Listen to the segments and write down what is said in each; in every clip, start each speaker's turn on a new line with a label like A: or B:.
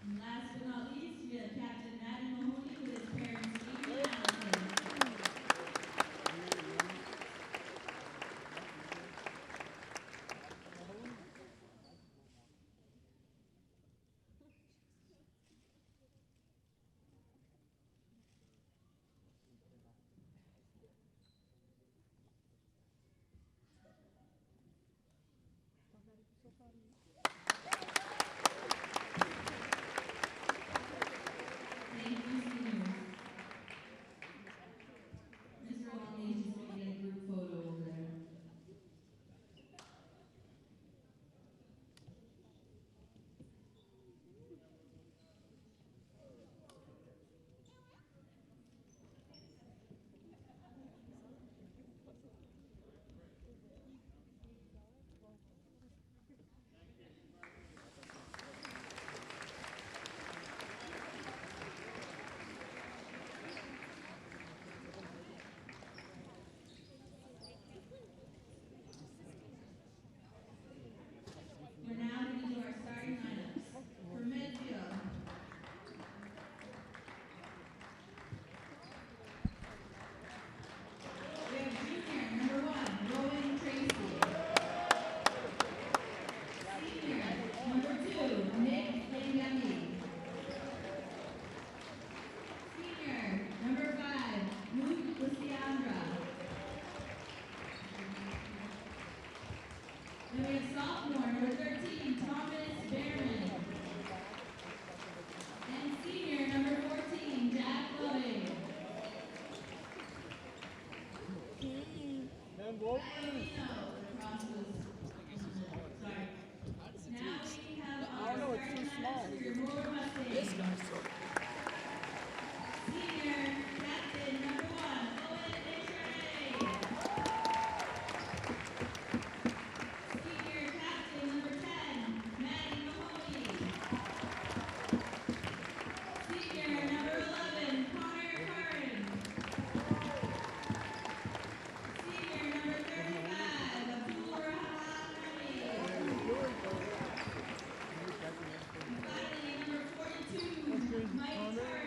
A: And last but not least, we have Captain Maddie Mahoney with his parents, Amy and Allison. Thank you, seniors. Mr. Walney is just going to get a group photo over there. We're now going to do our starting lineups. For Medfield, we have junior, number 1, Rowan Tracy. Senior, number 2, Nick Langami. Senior, number 5, Luke Luciandra. Then we have sophomore, number 13, Thomas Barron. And senior, number 14, Jack Loving. Violino across sorry. Now we have our starting lineups for your Norwood Mustangs. Senior, captain, number 1, Owen Desharnais. Senior captain, number 10, Maddie Mahoney. Senior, number 11, Connor Curran. Senior, number 35, Abdul Rahman Rami. And finally, number 42, Mike Curran.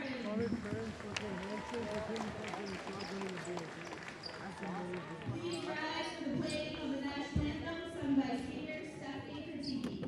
A: Please rise for the playing of the national anthem sung by senior Stephanie Kratiki.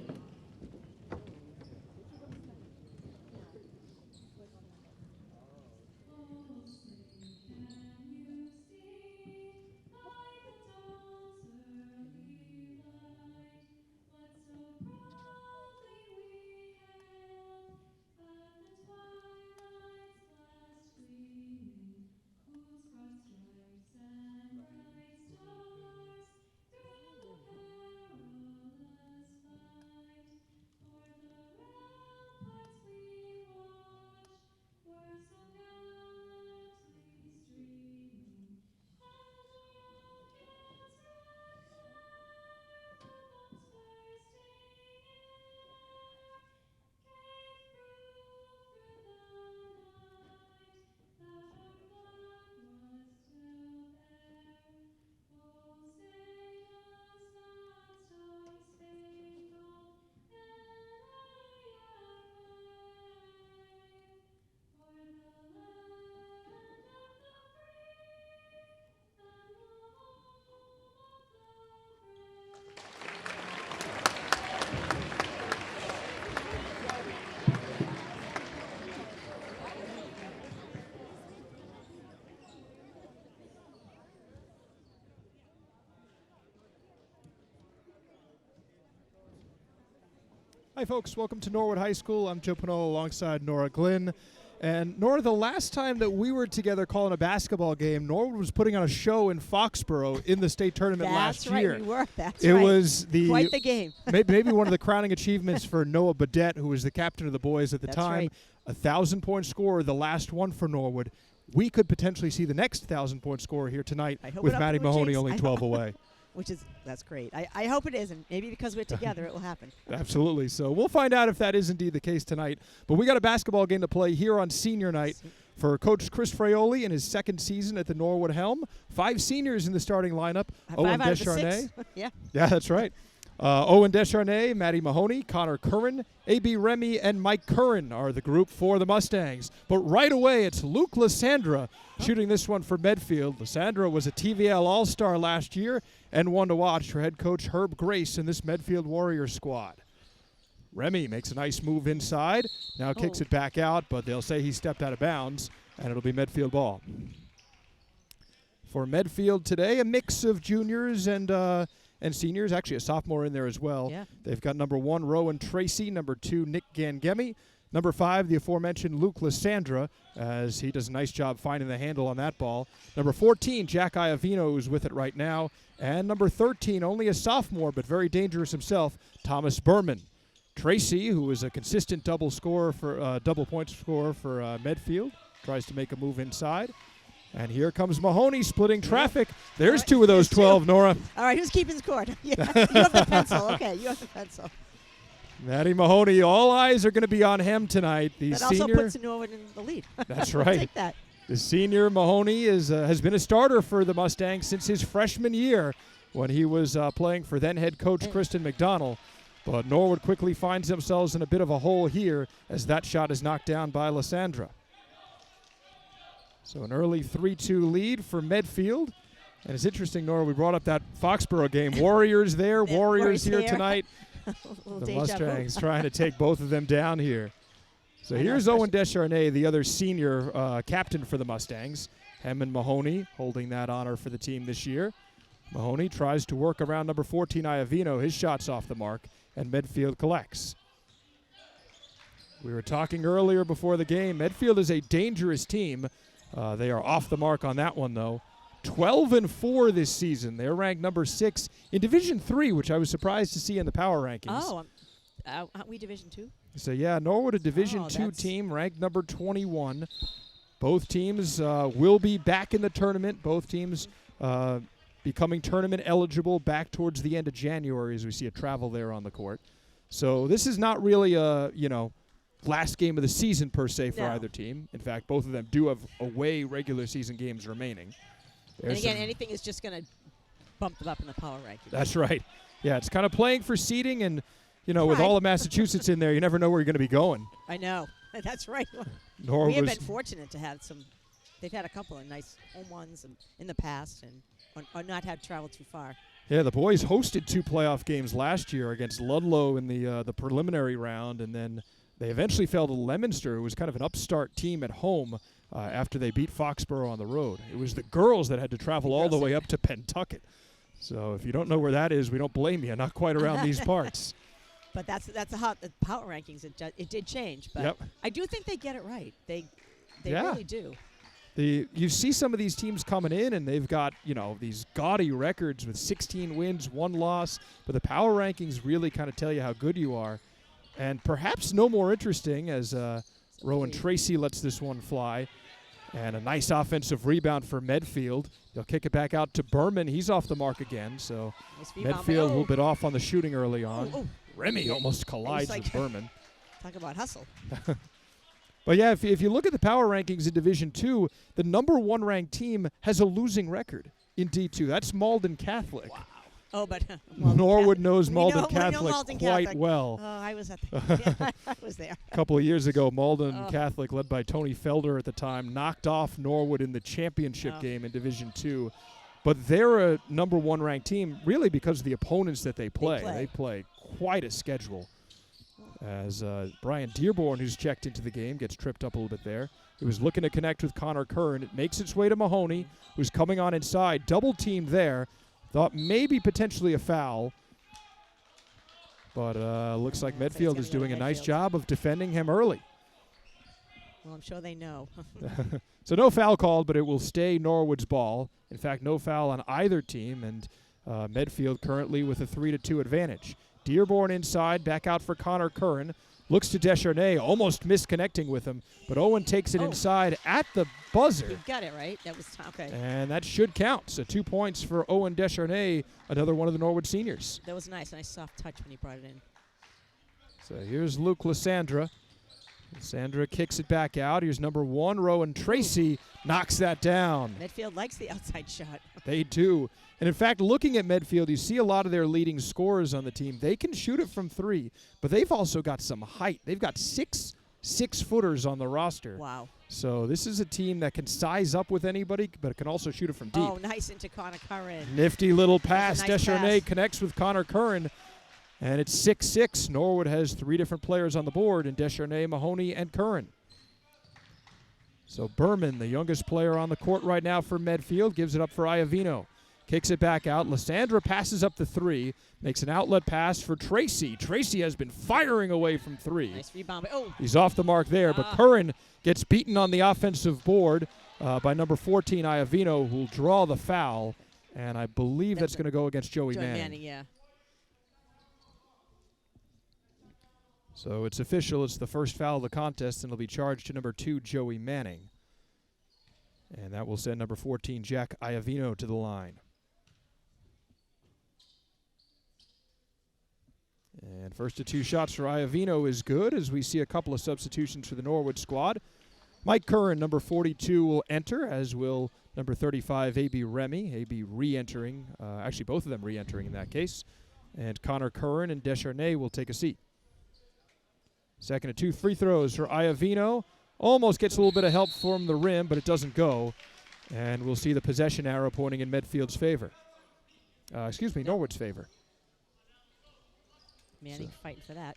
B: Hi, folks. Welcome to Norwood High School. I'm Joe Panola alongside Nora Glynn. And Nora, the last time that we were together calling a basketball game, Norwood was putting on a show in Foxborough in the state tournament last year.
C: That's right, we were. That's
B: it
C: right.
B: was
C: Quite the game.
B: maybe one of the crowning achievements for Noah Badette, who was the captain of the boys at the
C: That's
B: time.
C: right.
B: A 1,000-point scorer, the last one for Norwood. We could potentially see the next 1,000-point scorer here tonight
C: I hope
B: with
C: it up
B: Maddie
C: to Blue
B: Mahoney
C: Jays.
B: only
C: I
B: 12
C: hope.
B: away.
C: That's great. I hope it isn't. Maybe because we're together, it will happen.
B: Absolutely. So we'll find out if that is indeed the case tonight. But we got a basketball game to play here on senior night for Coach Chris Fraioli in his second season at the Norwood helm. 5 seniors in the starting lineup.
C: Five
B: Owen
C: out of the
B: Desharnais.
C: 6. Yeah.
B: Yeah, that's right. Owen Descharnay, Matty Mahoney, Connor Curran, A.B. Remy, and Mike Curran are the group for the Mustangs. But right away, it's Luke Lysandra shooting this one for Medfield. Lysandra was a TVL All-Star last year and one to watch for head coach Herb Grace in this Medfield Warriors squad. Remy makes a nice move inside, now kicks it back out, but they'll say he stepped out of bounds, and it'll be Medfield ball. For Medfield today, a mix of juniors and seniors, actually a sophomore in there as well.
C: Yeah.
B: They've got number 1, Rowan Tracy, number 2, Nick Gangemi, number 5, the aforementioned Luke Lysandra, as he does a nice job finding the handle on that ball. Number 14, Jack Iovino, who's with it right now, and number 13, only a sophomore but very dangerous himself, Thomas Berman. Tracy, who is a consistent double point scorer for Medfield, tries to make a move inside. And here comes Mahoney splitting traffic. There's two of those 12, Nora.
C: All right, who's keeping score? Yeah, you have the pencil. Okay, you have the pencil.
B: Matty Mahoney, all eyes are going to be on him tonight. The
C: That
B: senior,
C: also puts Norwood in the lead.
B: That's
C: I'll
B: right.
C: take that.
B: The senior Mahoney has been a starter for the Mustangs since his freshman year when he was playing for then head coach Kristen McDonald. But Norwood quickly finds themselves in a bit of a hole here as that shot is knocked down by Lysandra. So an early 3-2 lead for Medfield. And it's interesting, Nora, we brought up that Foxborough game. Warriors there, Warriors here tonight. The Mustangs trying to take both of them down here. So here's Owen Descharnay, the other senior captain for the Mustangs. Him and Mahoney holding that honor for the team this year. Mahoney tries to work around number 14, Iovino. His shot's off the mark, and Medfield collects. We were talking earlier before the game. Medfield is a dangerous team. They are off the mark on that one, though. 12-4 this season. They're ranked number 6 in Division 3, which I was surprised to see in the power rankings.
C: Oh, aren't we Division 2?
B: So, yeah, Norwood, a Division 2 team, ranked number 21. Both teams will be back in the tournament. Both teams becoming tournament eligible back towards the end of January as we see a travel there on the court. So this is not really a, last game of the season per se for either team. In fact, both of them do have away regular season games remaining.
C: And again, anything is just going to bump them up in the power ranking.
B: That's right. Yeah, it's kind of playing for seeding, and, with all of Massachusetts in there, you never know where you're going to be going.
C: I know. That's right.
B: We
C: have been fortunate to have some. They've had a couple of nice home ones in the past and not had to travel too far.
B: Yeah, the boys hosted 2 playoff games last year against Ludlow in the preliminary round, and then they eventually fell to Leominster, who was kind of an upstart team at home after they beat Foxborough on the road. It was the girls that had to travel all the way up to Pentucket. So if you don't know where that is, we don't blame you. Not quite around these parts.
C: But that's the power rankings. It did change, but I do think they get it right. They really do.
B: You see some of these teams coming in, and they've got these gaudy records with 16 wins, 1 loss. But the power rankings really kind of tell you how good you are. And perhaps no more interesting as Rowan Tracy lets this one fly. And a nice offensive rebound for Medfield. They'll kick it back out to Berman. He's off the mark again. So Medfield a little bit off on the shooting early on. Remy almost collides with Berman.
C: Talk about hustle.
B: But, yeah, if you look at the power rankings in Division 2, the number 1 ranked team has a losing record in D2. That's Malden Catholic.
C: Wow. Oh, but
B: Norwood knows Malden Catholic quite well.
C: Oh, I was I was there.
B: A couple of years ago, Malden Catholic, led by Tony Felder at the time, knocked off Norwood in the championship game in Division 2. But they're a number 1 ranked team really because of the opponents that they play. They play quite a schedule. As Brian Dearborn, who's checked into the game, gets tripped up a little bit there. He was looking to connect with Connor Curran. It makes its way to Mahoney, who's coming on inside. Double teamed there. Thought maybe potentially a foul. But looks like Medfield is doing a nice job of defending him early.
C: Well, I'm sure they know.
B: So no foul called, but it will stay Norwood's ball. In fact, no foul on either team, and Medfield currently with a 3-2 advantage. Dearborn inside, back out for Connor Curran. Looks to Descharnay, almost misconnecting with him, but Owen takes it inside at the buzzer.
C: You got it right. That was okay.
B: And that should count. So 2 points for Owen Descharnay, another one of the Norwood seniors.
C: That was nice soft touch when he brought it in.
B: So here's Luke Lysandra. Sandra kicks it back out. Here's number 1, Rowan Tracy, knocks that down.
C: Medfield likes the outside shot.
B: They do. And in fact, looking at Medfield, you see a lot of their leading scorers on the team. They can shoot it from 3, but they've also got some height. They've got 6 6-footers on the roster.
C: Wow.
B: So this is a team that can size up with anybody, but it can also shoot it from deep.
C: Oh, nice into Connor Curran.
B: Nifty little pass.
C: Nice
B: Descharnay
C: pass.
B: connects with Connor Curran. And it's 6-6. Norwood has 3 different players on the board in Descharnay, Mahoney, and Curran. So Berman, the youngest player on the court right now for Medfield, gives it up for Iovino. Kicks it back out. Lysandra passes up the 3. Makes an outlet pass for Tracy. Tracy has been firing away from 3.
C: Nice rebound. Oh.
B: He's off the mark there, but Curran gets beaten on the offensive board by number 14, Iovino, who will draw the foul. And I believe that's going to go against Joey Manning.
C: Yeah.
B: So it's official. It's the first foul of the contest, and it'll be charged to number 2, Joey Manning. And that will send number 14, Jack Iovino, to the line. And first of 2 shots for Iovino is good, as we see a couple of substitutions for the Norwood squad. Mike Curran, number 42, will enter, as will number 35, A.B. Remy. A.B. re-entering, actually both of them re-entering in that case. And Connor Curran and Descharnay will take a seat. Second of 2 free throws for Iovino. Almost gets a little bit of help from the rim, but it doesn't go. And we'll see the possession arrow pointing in Medfield's favor. Norwood's favor.
C: Manning fighting for that.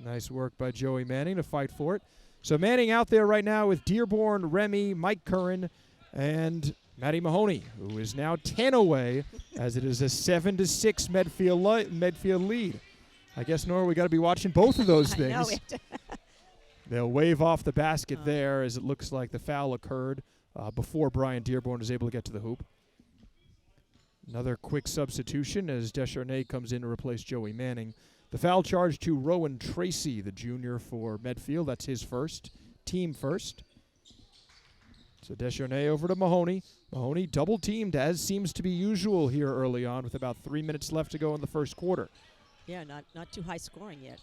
B: Nice work by Joey Manning to fight for it. So Manning out there right now with Dearborn, Remy, Mike Curran, and Matty Mahoney, who is now 10 away, as it is a 7-6 Medfield lead. I guess, Nora, we got to be watching both of those things. They'll wave off the basket there, as it looks like the foul occurred before Brian Dearborn was able to get to the hoop. Another quick substitution as Descharnay comes in to replace Joey Manning. The foul charge to Rowan Tracy, the junior for Medfield. That's his first, team first. So Descharnay over to Mahoney. Mahoney double teamed, as seems to be usual here early on, with about 3 minutes left to go in the first quarter.
C: Yeah, not too high scoring yet.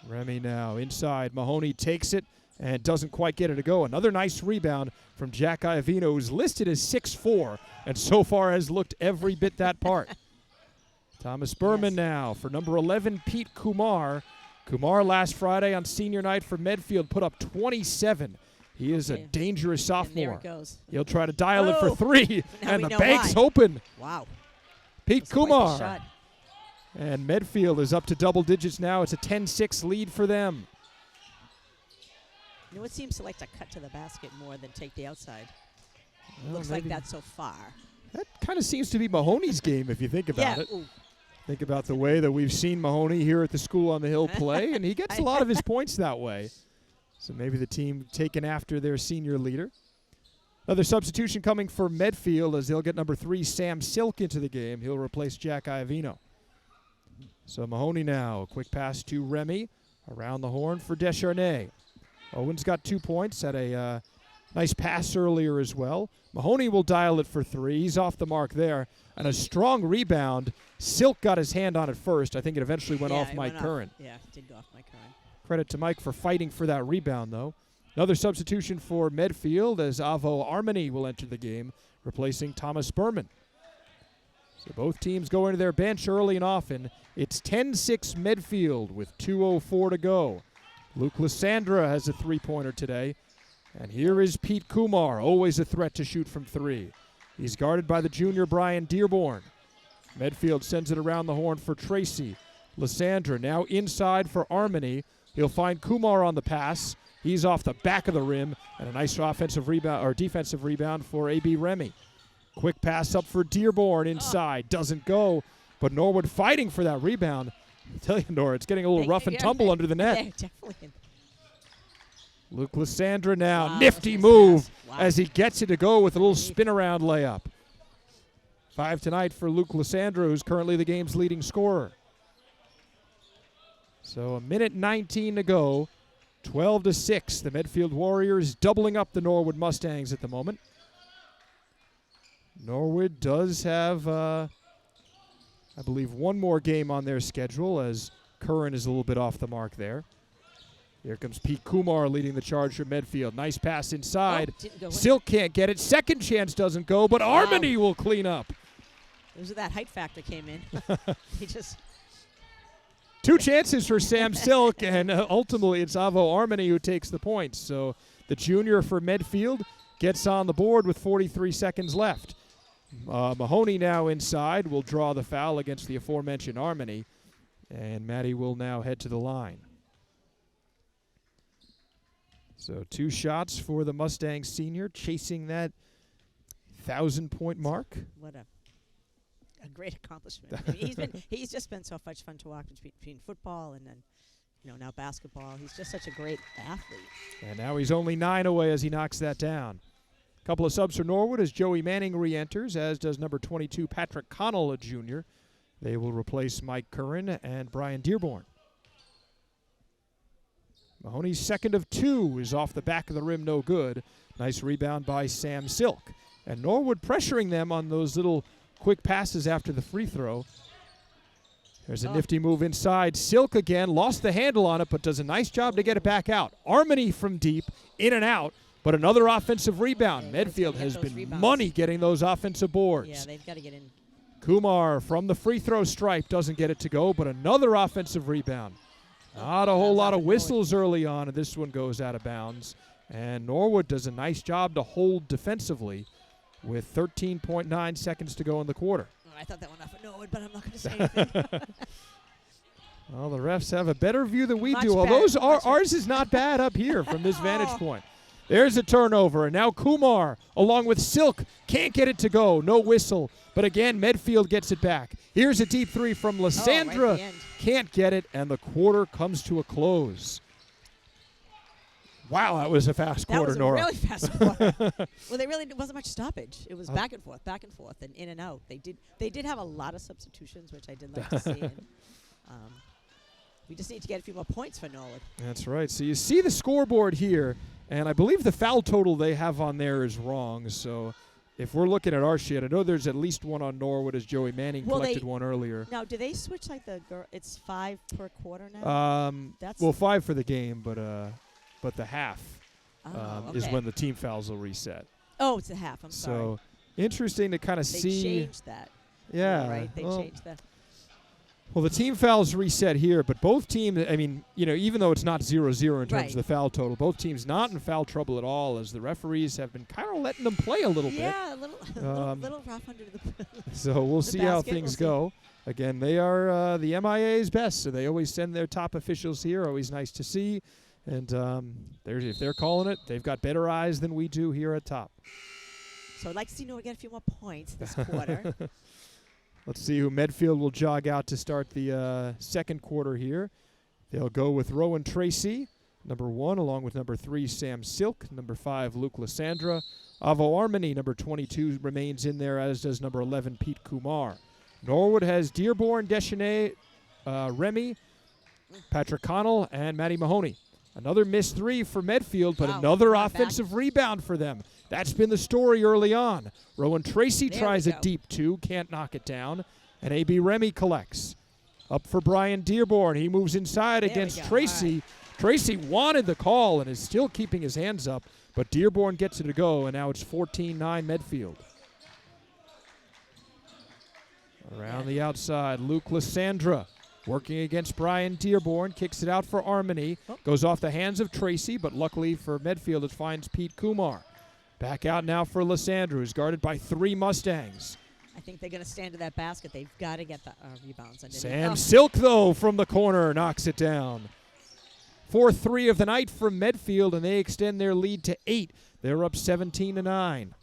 B: Remy now inside. Mahoney takes it and doesn't quite get it to go. Another nice rebound from Jack Iovino, who's listed as 6'4", and so far has looked every bit that part. Thomas Berman now for number 11, Pete Kumar. Kumar last Friday on senior night for Medfield put up 27. He is a dangerous sophomore.
C: And there it goes.
B: He'll try to dial it for 3, and the bank's
C: why.
B: open.
C: Wow.
B: Pete
C: That's quite the
B: Kumar.
C: shot.
B: And Medfield is up to double digits now. It's a 10-6 lead for them.
C: You know, it seems to like to cut to the basket more than take the outside.
B: Well,
C: Looks like that's so far.
B: That kind of seems to be Mahoney's game if you think about it.
C: Ooh.
B: Think about the way that we've seen Mahoney here at the School on the Hill play, and he gets a lot of his points that way. So maybe the team taken after their senior leader. Another substitution coming for Medfield, as they'll get number 3, Sam Silk, into the game. He'll replace Jack Iovino. So Mahoney now, a quick pass to Remy, around the horn for Descharnay. Owen's got 2 points, had a nice pass earlier as well. Mahoney will dial it for 3. He's off the mark there. And a strong rebound. Silk got his hand on it first. I think it eventually went off Mike Curran.
C: Yeah, it did go off Mike Curran.
B: Credit to Mike for fighting for that rebound, though. Another substitution for Medfield, as Avo Armani will enter the game, replacing Thomas Berman. So both teams go into their bench early and often. It's 10-6 Medfield with 2:04 to go. Luke Lysandra has a 3-pointer today. And here is Pete Kumar, always a threat to shoot from 3. He's guarded by the junior Brian Dearborn. Medfield sends it around the horn for Tracy. Lysandra now inside for Armani. He'll find Kumar on the pass. He's off the back of the rim, and a nice offensive rebound or defensive rebound for A.B. Remy. Quick pass up for Dearborn inside. Doesn't go, but Norwood fighting for that rebound. I tell you, Nora, it's getting a little rough and tumble under the net.
C: Yeah, definitely.
B: Luke Lysandra now.
C: Wow,
B: Nifty
C: nice
B: move
C: pass. Wow.
B: as he gets it to go with a little spin-around layup. 5 tonight for Luke Lysandra, who's currently the game's leading scorer. So 1:19 to go. 12-6. The Medfield Warriors doubling up the Norwood Mustangs at the moment. Norwood does have, I believe, one more game on their schedule, as Curran is a little bit off the mark there. Here comes Pete Kumar leading the charge for Medfield. Nice pass inside.
C: Didn't go in.
B: Silk can't get it. Second chance doesn't go, but Armani will clean up.
C: It was that height factor came in. He just.
B: 2 chances for Sam Silk, and ultimately it's Avo Armani who takes the points. So the junior for Medfield gets on the board with 43 seconds left. Mahoney now inside will draw the foul against the aforementioned Armani, and Maddie will now head to the line. So 2 shots for the Mustang senior, chasing that 1,000-point mark.
C: What a great accomplishment. I mean, he's just been so much fun to watch between football and then, now basketball. He's just such a great athlete.
B: And now he's only 9 away as he knocks that down. A couple of subs for Norwood as Joey Manning re-enters, as does number 22 Patrick Connell, a junior. They will replace Mike Curran and Brian Dearborn. Mahoney's second of 2 is off the back of the rim, no good. Nice rebound by Sam Silk. And Norwood pressuring them on those little quick passes after the free throw. There's a nifty move inside. Silk again, lost the handle on it, but does a nice job to get it back out. Armani from deep, in and out, but another offensive rebound.
C: Yeah,
B: Medfield has been
C: rebounds.
B: money getting those offensive boards.
C: Yeah, they've got to get in.
B: Kumar from the free throw stripe doesn't get it to go, but another offensive rebound. Not a whole lot of whistles early on, and this one goes out of bounds. And Norwood does a nice job to hold defensively with 13.9 seconds to go in the quarter.
C: Oh, I thought that one off of Norwood, but I'm not going to say anything.
B: Well, the refs have a better view than we
C: Much
B: do.
C: better,
B: Although
C: much
B: ours is not bad up here from this vantage point. There's a turnover, and now Kumar, along with Silk, can't get it to go. No whistle. But again, Medfield gets it back. Here's a deep 3 from Lysandra.
C: Right at the end.
B: Can't get it, and the quarter comes to a close. Wow, that was a fast quarter, Nora.
C: That was a really fast quarter. Well, it wasn't much stoppage. It was back and forth, and in and out. They did have a lot of substitutions, which I did like to see. And, we just need to get a few more points for Norwood.
B: That's right. So you see the scoreboard here, and I believe the foul total they have on there is wrong. So if we're looking at our sheet, I know there's at least one on Norwood as Joey Manning collected one earlier.
C: Now, do they switch like the girl? It's 5 per quarter now?
B: Well, 5 for the game, but the half is
C: okay.
B: when the team fouls will reset.
C: Oh, it's a half. I'm sorry.
B: So interesting to kind of see.
C: They changed that.
B: Yeah.
C: Right? They changed that.
B: Well, the team fouls reset here, but both teams, I mean, even though it's not 0-0 in terms of the foul total, both teams not in foul trouble at all, as the referees have been kind of letting them play a little bit.
C: Yeah, a little rough under the
B: So we'll see how things go. Again, they are the MIA's best, so they always send their top officials here. Always nice to see. And if they're calling it, they've got better eyes than we do here at top.
C: So I'd like to see Norwood get a few more points this quarter.
B: Let's see who Medfield will jog out to start the second quarter here. They'll go with Rowan Tracy, number 1, along with number 3, Sam Silk, number 5, Luke Lysandra. Avo Armani, number 22, remains in there, as does number 11, Pete Kumar. Norwood has Dearborn, Deschenais, Remy, Patrick Connell, and Matty Mahoney. Another missed 3 for Medfield, but another offensive rebound for them. That's been the story early on. Rowan Tracy tries a deep 2, can't knock it down, and A.B. Remy collects. Up for Brian Dearborn. He moves inside against Tracy. Right. Tracy wanted the call and is still keeping his hands up, but Dearborn gets it to go, and now it's 14-9 Medfield. Around the outside, Luke Lysandra. Working against Brian Dearborn, kicks it out for Armani. Goes off the hands of Tracy, but luckily for Medfield, it finds Pete Kumar. Back out now for Lysandra, who's guarded by 3 Mustangs.
C: I think they're going to stand to that basket. They've got to get the rebounds.
B: Sam Silk, though, from the corner, knocks it down. 4-3 of the night from Medfield, and they extend their lead to 8. They're up 17-9.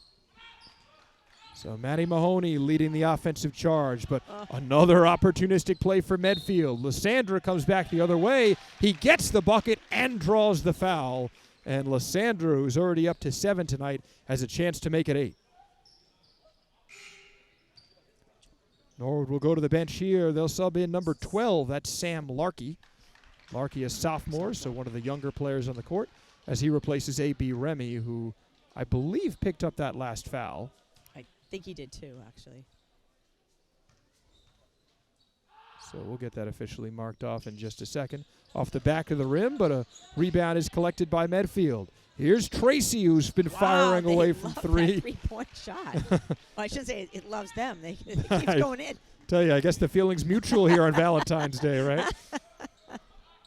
B: So Matty Mahoney leading the offensive charge, but another opportunistic play for Medfield. Lysandra comes back the other way. He gets the bucket and draws the foul. And Lysandra, who's already up to 7 tonight, has a chance to make it 8. Norwood will go to the bench here. They'll sub in number 12. That's Sam Larkey. Larkey is sophomore, so one of the younger players on the court, as he replaces A.B. Remy, who I believe picked up that last foul.
C: I think he did too, actually.
B: So we'll get that officially marked off in just a second. Off the back of the rim, but a rebound is collected by Medfield. Here's Tracy, who's been firing away from three.
C: That three-point shot. Well, I shouldn't say it loves them. It keeps going in.
B: Tell you, I guess the feeling's mutual here on Valentine's Day, right?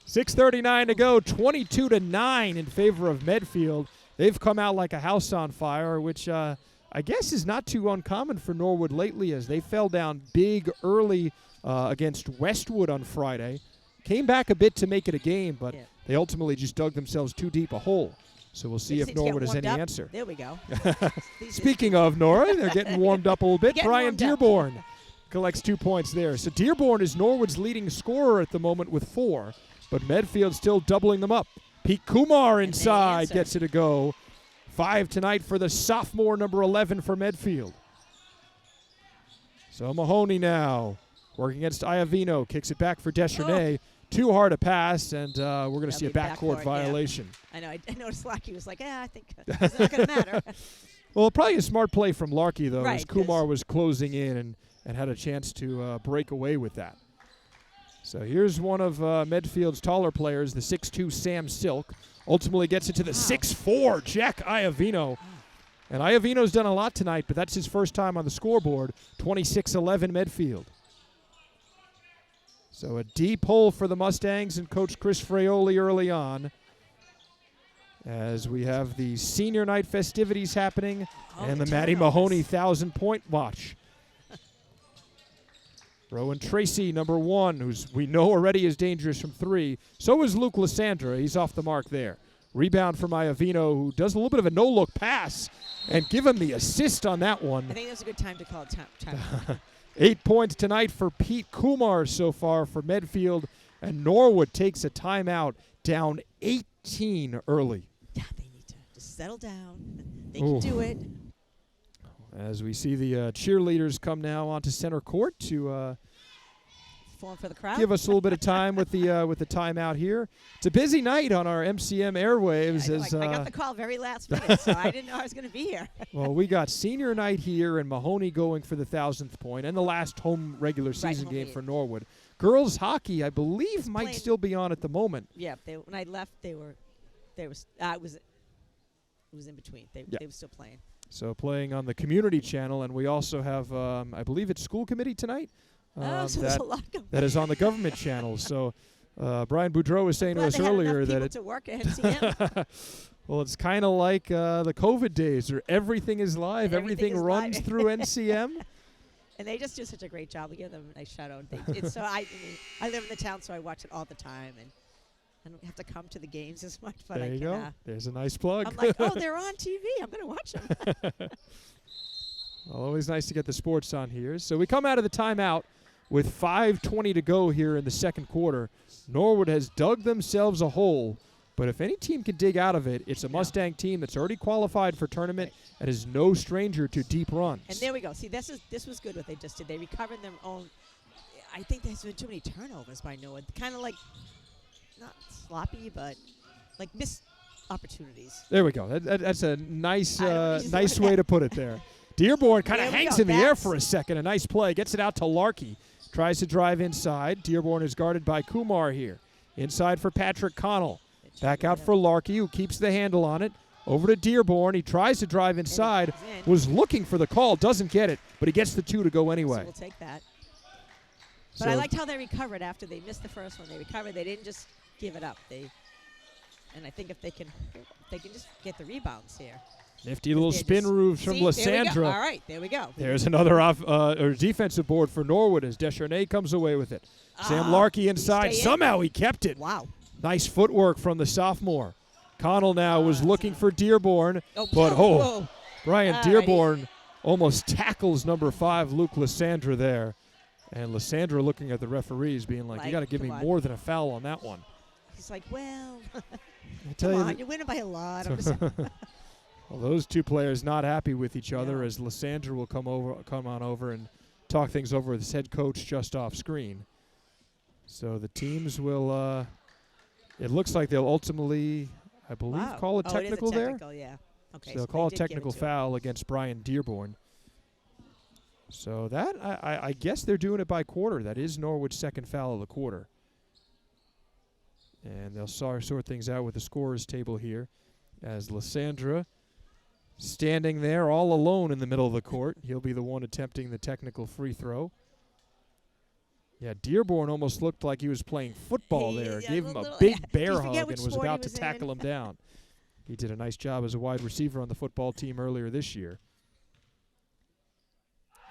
B: 6:39 to go, 22-9 in favor of Medfield. They've come out like a house on fire, which I guess is not too uncommon for Norwood lately, as they fell down big early against Westwood on Friday. Came back a bit to make it a game, but they ultimately just dug themselves too deep a hole. So we'll see if Norwood has any answer.
C: There we go.
B: Speaking of Nora, they're getting warmed up a little bit. Brian Dearborn collects 2 points there. So Dearborn is Norwood's leading scorer at the moment with 4, but Medfield still doubling them up. Pete Kumar inside gets it to go. 5 tonight for the sophomore, number 11 for Medfield. So Mahoney now working against Iavino, kicks it back for Deschernay. Too hard a pass, and we're going to see a backcourt violation.
C: Yeah. I know. I noticed Larky was like, I think it's not going to matter.
B: Well, probably a smart play from Larky, though, as Kumar was closing in and had a chance to break away with that. So here's one of Medfield's taller players, the 6'2", Sam Silk. Ultimately gets it to the 6'4", Jack Iavino. And Iavino's done a lot tonight, but that's his first time on the scoreboard. 26-11 Medfield. So a deep hole for the Mustangs and Coach Chris Fraioli early on, as we have the senior night festivities happening and the Matty Mahoney 1,000-point watch. Rowan Tracy, number 1, who's we know already is dangerous from 3. So is Luke Lysandra. He's off the mark there. Rebound from Iavino, who does a little bit of a no-look pass and give him the assist on that one.
C: I think that's a good time to call it time.
B: 8 points tonight for Pete Kumar so far for Medfield, and Norwood takes a timeout down 18 early.
C: Yeah, they need to just settle down. They can do it.
B: As we see the cheerleaders come now onto center court to
C: form for the crowd.
B: Give us a little bit of time with the timeout here. It's a busy night on our MCM airwaves.
C: Yeah, I got the call very last minute, so I didn't know I was going to be here.
B: Well, we got senior night here and Mahoney going for the 1,000th point and the last home regular season game for Norwood. Girls hockey, I believe, might still be on at the moment.
C: Yeah, when I left, it was in between. They were still playing.
B: So playing on the community channel, and we also have, I believe it's school committee tonight.
C: So there's a lot going on.
B: That is on the government channel. So Brian Boudreau was saying to us earlier that
C: to work at MCM.
B: Well, it's kind of like the COVID days, where everything is live, everything runs through NCM.
C: And they just do such a great job. We give them a nice shout out. I live in the town, so I watch it all the time, and I don't have to come to the games as much. But
B: there you go. There's a nice plug.
C: I'm like, they're on TV. I'm going to watch them.
B: Well, always nice to get the sports on here. So we come out of the timeout with 5:20 to go here in the second quarter. Norwood has dug themselves a hole, but if any team can dig out of it, it's a Mustang team that's already qualified for tournament and is no stranger to deep runs.
C: And there we go. See, this was good what they just did. They recovered their own. I think there's been too many turnovers by Norwood. Kind of like, not sloppy, but like missed opportunities.
B: There we go. That's a nice nice way to put it there. Dearborn kind of hangs in the air for a second. A nice play. Gets it out to Larky. Tries to drive inside. Dearborn is guarded by Kumar here. Inside for Patrick Connell. Back out for Larky, who keeps the handle on it. Over to Dearborn. He tries to drive inside. Was looking for the call. Doesn't get it, but he gets the 2 to go anyway.
C: So we'll take that. But I liked how they recovered after they missed the first one. They recovered. They didn't just give it up. And I think if they can just get the rebounds here.
B: Nifty little spin moves from Lysandra.
C: All right, there we go.
B: There's another defensive board for Norwood as Deschernay comes away with it. Sam Larky inside. Somehow he kept it.
C: Wow.
B: Nice footwork from the sophomore. Connell now was looking for Dearborn, but Brian Dearborn almost tackles number 5, Luke Lysandra there. And Lysandra looking at the referees being like, you got to give me more than a foul on that one.
C: He's like, well,
B: come
C: on, you're winning by a lot.
B: Well, those two players not happy with each other as Lysandra will come on over and talk things over with his head coach just off screen. So the teams will, it looks like they'll ultimately, I believe, call a technical there.
C: Yeah. Okay,
B: so they'll call a technical foul against Brian Dearborn. So that, I guess they're doing it by quarter. That is Norwood's second foul of the quarter. And they'll sort things out with the scorers table here as Lysandra standing there all alone in the middle of the court. He'll be the one attempting the technical free throw. Yeah, Dearborn almost looked like he was playing football there. Gave him a big bear hug and was about to tackle him down. He did a nice job as a wide receiver on the football team earlier this year.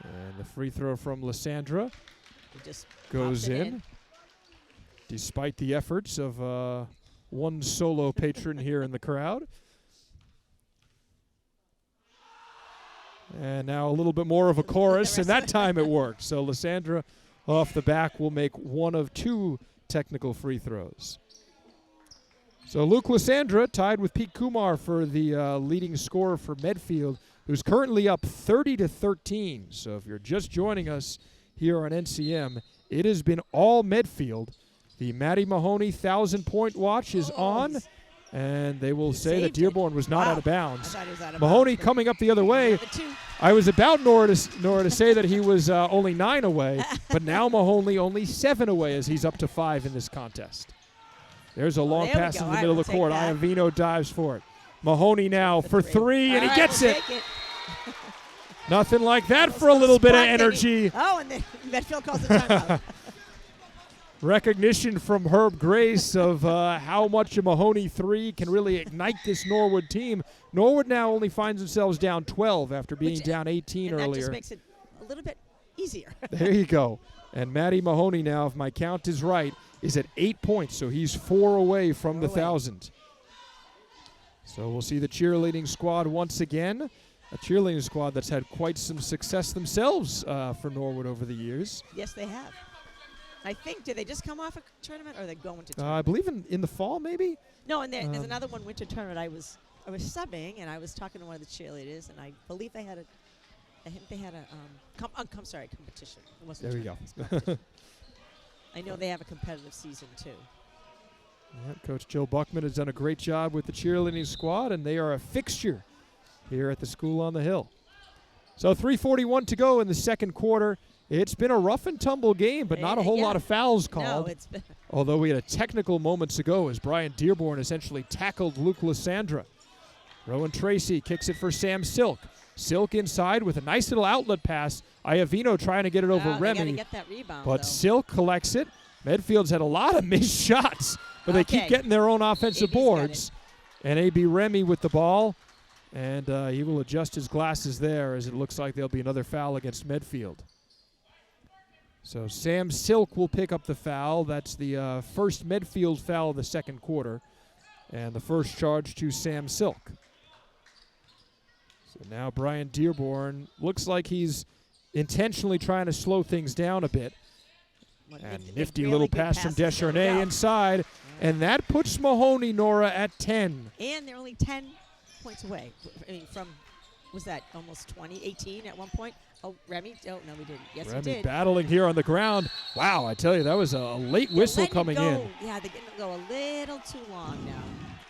B: And the free throw from Lysandra
C: just
B: goes in, despite the efforts of one solo patron here in the crowd. And now a little bit more of a chorus, and that time it worked. So Lysandra off the back will make one of two technical free throws. So Luke Lysandra tied with Pete Kumar for the leading scorer for Medfield, who's currently up 30-13. So if you're just joining us here on NCM, it has been all Medfield. The Maddie Mahoney 1,000-point watch is on, and they will say that Dearborn was not out of bounds. Mahoney coming up the other way. I was about Nora to say that he was only 9 away, but now Mahoney only 7 away as he's up to 5 in this contest. There's a long pass in the middle of the court. Iavino dives for it. Mahoney now for 3, and he gets it. Nothing like that for a little bit of energy.
C: Oh, and then Medfield calls the timeout.
B: Recognition from Herb Grace of how much a Mahoney 3 can really ignite this Norwood team. Norwood now only finds themselves down 12 after being down 18 earlier.
C: That just makes it a little bit easier.
B: There you go. And Matty Mahoney now, if my count is right, is at 8 points, so he's 4 away from the 1,000. So we'll see the cheerleading squad once again. A cheerleading squad that's had quite some success themselves for Norwood over the years.
C: Yes, they have. I think, did they just come off a tournament, or are they going to tournament?
B: I believe in the fall, maybe?
C: No, and there's another one, winter tournament. I was subbing, and I was talking to one of the cheerleaders, and I believe they had competition. It wasn't
B: there we go.
C: I know they have a competitive season, too.
B: Yeah, Coach Joe Buckman has done a great job with the cheerleading squad, and they are a fixture here at the school on the hill. So 3:41 to go in the second quarter. It's been a rough and tumble game, but not a whole lot of fouls called.
C: No, it's been
B: although we had a technical moments ago as Brian Dearborn essentially tackled Luke Lysandra. Rowan Tracy kicks it for Sam Silk. Silk inside with a nice little outlet pass. Iavino trying to get it over Remy.
C: They get that rebound,
B: but Silk collects it. Medfield's had a lot of missed shots, but they keep getting their own offensive boards. And A.B. Remy with the ball, and he will adjust his glasses there as it looks like there'll be another foul against Medfield. So Sam Silk will pick up the foul. That's the first Medfield foul of the second quarter, and the first charge to Sam Silk. So now Brian Dearborn looks like he's intentionally trying to slow things down a bit. And nifty little pass from Descharnay inside, and that puts Mahoney, Nora, at 10.
C: And they're only 10 points away. I mean, from, was that almost 20, 18 at one point? Oh, Remy? Oh, no, we didn't. Yes,
B: Remy
C: we did.
B: battling here on the ground. Wow, I tell you, that was a late whistle coming in.
C: Yeah, they're going to go a little too long now.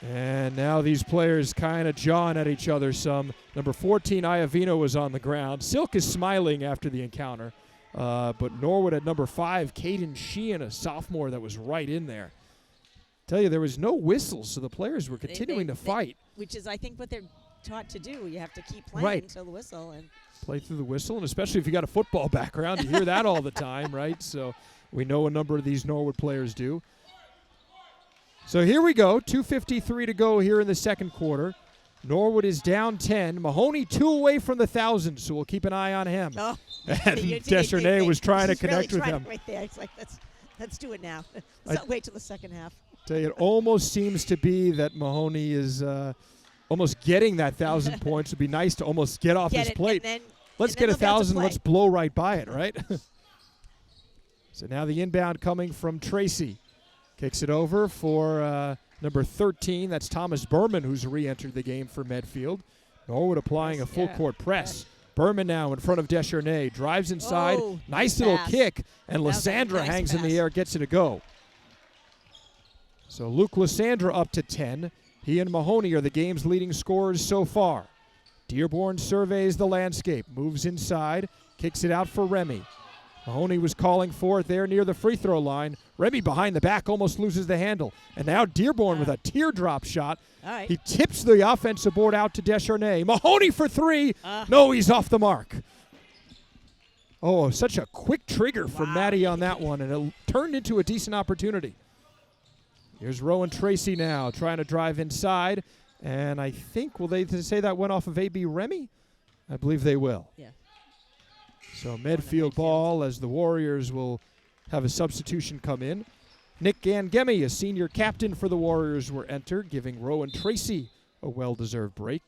B: And now these players kind of jawing at each other some. Number 14, Iavino, was on the ground. Silk is smiling after the encounter. But Norwood at number 5, Caden Sheehan, a sophomore that was right in there. Tell you, there was no whistles, so the players were continuing to fight.
C: Which is, I think, what they're taught to do. You have to keep playing until the whistle. And
B: play through the whistle, and especially if you got a football background, you hear that all the time, right? So we know a number of these Norwood players do. So here we go, 2:53 to go here in the second quarter. Norwood is down 10. Mahoney 2 away from the 1,000, so we'll keep an eye on him.
C: Oh.
B: And Descharnay was trying to connect with him.
C: Right there. It's like, let's do it now. Let's not wait till the second half.
B: Tell you, it almost seems to be that Mahoney is almost getting that 1,000 points. It'd be nice to almost get off his plate. Let's get 1,000. Let's blow right by it, right? So now the inbound coming from Tracy. Kicks it over for number 13. That's Thomas Berman, who's re-entered the game for Medfield. Norwood applying a full-court press. Berman now in front of Descharnay. Drives inside. Nice little kick. And Lysandra hangs in the air, gets it to go. So Luke Lysandra up to 10. He and Mahoney are the game's leading scorers so far. Dearborn surveys the landscape. Moves inside. Kicks it out for Remy. Mahoney was calling for it there near the free throw line. Remy behind the back almost loses the handle. And now Dearborn with a teardrop shot.
C: All right.
B: He tips the offensive board out to Descharnay. Mahoney for three. No, he's off the mark. Oh, such a quick trigger from Maddie on that one, and it turned into a decent opportunity. Here's Rowan Tracy now trying to drive inside, and I think, will they say that went off of A.B. Remy? I believe they will.
C: Yeah.
B: So Medfield ball as the Warriors will have a substitution come in. Nick Gangemi, a senior captain for the Warriors, were entered, giving Rowan Tracy a well-deserved break.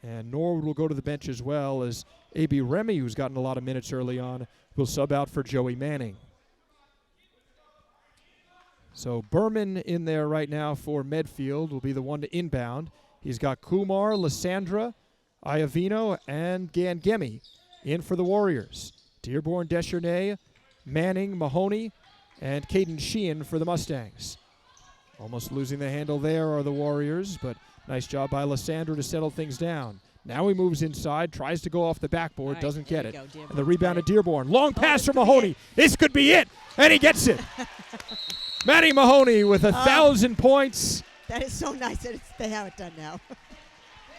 B: And Norwood will go to the bench as well as A.B. Remy, who's gotten a lot of minutes early on, will sub out for Joey Manning. So Berman in there right now for Medfield will be the one to inbound. He's got Kumar, Lysandra, Iovino, and Gangemi in for the Warriors. Dearborn, Descharnay, Manning, Mahoney, and Caden Sheehan for the Mustangs. Almost losing the handle there are the Warriors, but nice job by Lysandra to settle things down. Now he moves inside, tries to go off the backboard, doesn't get it. And the rebound to Dearborn. Long pass from Mahoney. This could be it, and he gets it. Matty Mahoney with 1,000 points.
C: That is so nice that they have it done now.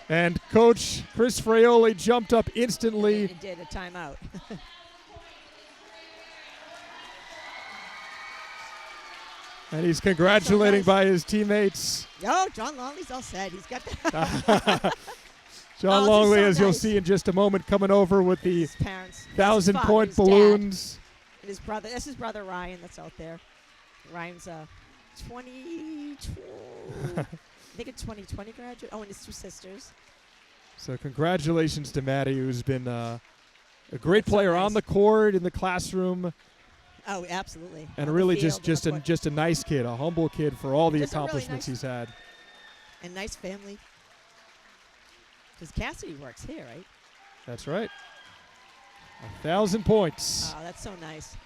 B: And Coach Chris Fraioli jumped up instantly.
C: It did a timeout.
B: And he's congratulating by his teammates.
C: Oh, John Longley's all set. He's got that.
B: John Longley, as you'll see in just a moment, coming over with the
C: his parents.
B: 1,000-point balloons.
C: And his brother. That's his brother Ryan that's out there. Ryan's 20. I think a 2020 graduate. Oh, and his two sisters.
B: So congratulations to Maddie, who's been a great player
C: so nice.
B: on the court, in the classroom.
C: Oh, absolutely.
B: And
C: on
B: really
C: the field,
B: just a nice kid, a humble kid for all the
C: Just a really
B: accomplishments
C: nice-
B: he's had.
C: And nice family. Because Cassidy works here, right?
B: That's right. 1,000 points.
C: Oh, that's so nice.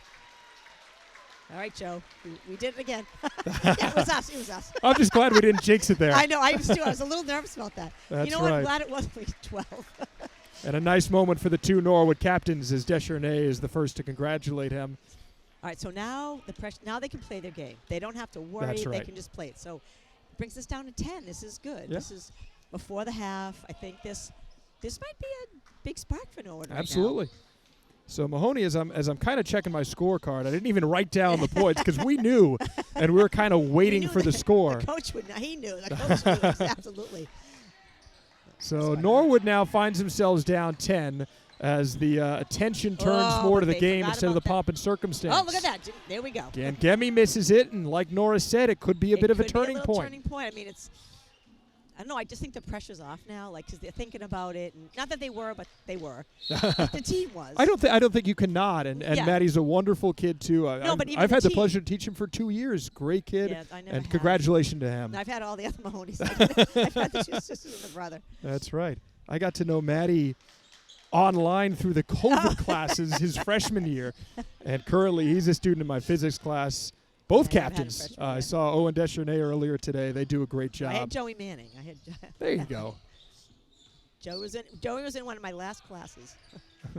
C: All right, Joe. We did it again. It was us. It was us.
B: I'm just glad we didn't jinx it there.
C: I know. I was too. I was a little nervous about that.
B: That's
C: you know what?
B: right.
C: I'm glad it wasn't like 12.
B: And a nice moment for the two Norwood captains as Descharnay is the first to congratulate him.
C: All right, so now now they can play their game. They don't have to worry.
B: That's right.
C: They can just play it. So it brings us down to 10. This is good.
B: Yeah.
C: This is before the half. I think this might be a big spark for Norwood right now.
B: Absolutely. So Mahoney, as I'm kind of checking my scorecard, I didn't even write down the points because we knew, and we were kind of waiting for the score.
C: The coach would know. He knew. The coach knew. Absolutely.
B: So Norwood now finds themselves down 10 as the attention turns more to the
C: they
B: game
C: forgot
B: instead of the
C: about that.
B: pomp and circumstance.
C: Oh, look at that. There we go.
B: Gangemi misses it, and like Nora said, it could be a bit of a turning
C: little
B: point.
C: turning point. I mean, I don't know. I just think the pressure's off now, like, because they're thinking about it. And not that they were, but they were. The team was.
B: I don't think you can not. And
C: Yeah.
B: Maddie's a wonderful kid too.
C: No, but even
B: I've
C: the
B: had the
C: team-
B: pleasure to teach him for 2 years. Great kid.
C: Yeah, I never
B: And
C: have.
B: congratulations to him.
C: I've had all the other Mahonies. I've had the two sisters and the brother.
B: That's right. I got to know Maddie online through the COVID classes his freshman year, and currently he's a student in my physics class. Both
C: I haven't had a
B: captains.
C: freshman
B: I
C: yet.
B: saw Owen Descharnay earlier today. They do a great
C: I had
B: job.
C: Joey Manning.
B: There you go.
C: Joey was in one of my last classes.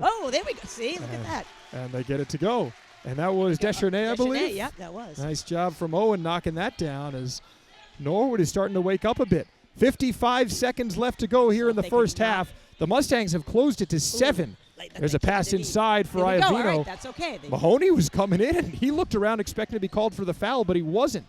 C: Oh, there we go. See, look at that.
B: And they get it to go. And that was Descharnay, I believe.
C: Yep, that was.
B: Nice job from Owen knocking that down as Norwood is starting to wake up a bit. 55 seconds left to go here in the
C: They
B: first
C: cannot-
B: half. The Mustangs have closed it to 7. There's a pass inside for
C: There we go. All
B: Iovino.
C: right, that's okay.
B: Mahoney was coming in, and he looked around expecting to be called for the foul, but he wasn't.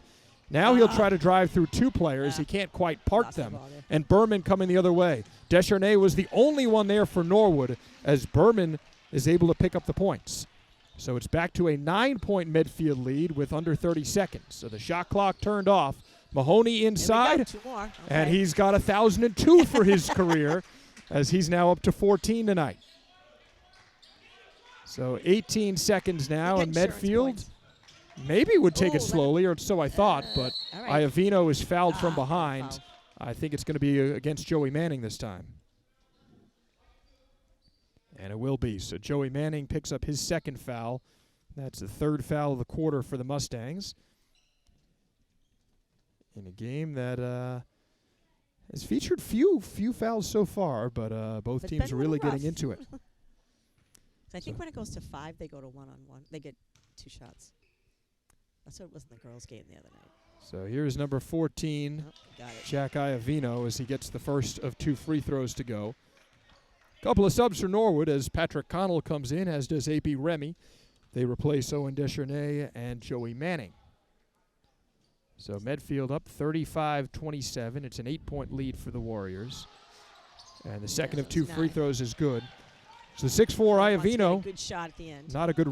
B: Now he'll try to drive through two players. He can't quite park
C: Lost the
B: them.
C: ball there.
B: And Berman coming the other way. Descharnay was the only one there for Norwood as Berman is able to pick up the points. So it's back to a 9-point Medfield lead with under 30 seconds. So the shot clock turned off. Mahoney
C: There we go,
B: inside,
C: 2 more.
B: and
C: Okay.
B: he's got 1,002 for his career as he's now up to 14 tonight. So 18 seconds now,
C: Big
B: and
C: insurance
B: Medfield
C: points.
B: maybe would take
C: Ooh,
B: it slowly, or so I thought, but
C: all right.
B: Iovino is fouled from
C: good
B: behind.
C: foul.
B: I think it's going to be against Joey Manning this time. And it will be. So Joey Manning picks up his second foul. That's the third foul of the quarter for the Mustangs. In a game that has featured few fouls so far, but both
C: But
B: teams
C: been
B: are
C: a
B: really
C: little
B: getting
C: rough.
B: into it.
C: So I think when it goes to 5, they go to 1-on-1. They get 2 shots. That's what it was in the girls' game the other night.
B: So here's number 14,
C: Oh, got it.
B: Jack Iovino, as he gets the first of 2 free throws to go. Couple of subs for Norwood as Patrick Connell comes in, as does A.P. Remy. They replace Owen Deschernay and Joey Manning. So Medfield up 35-27. It's an 8-point lead for the Warriors. And the second of 2 free throws is good. So 6'4" Iovino,
C: Good shot at the end.
B: not a good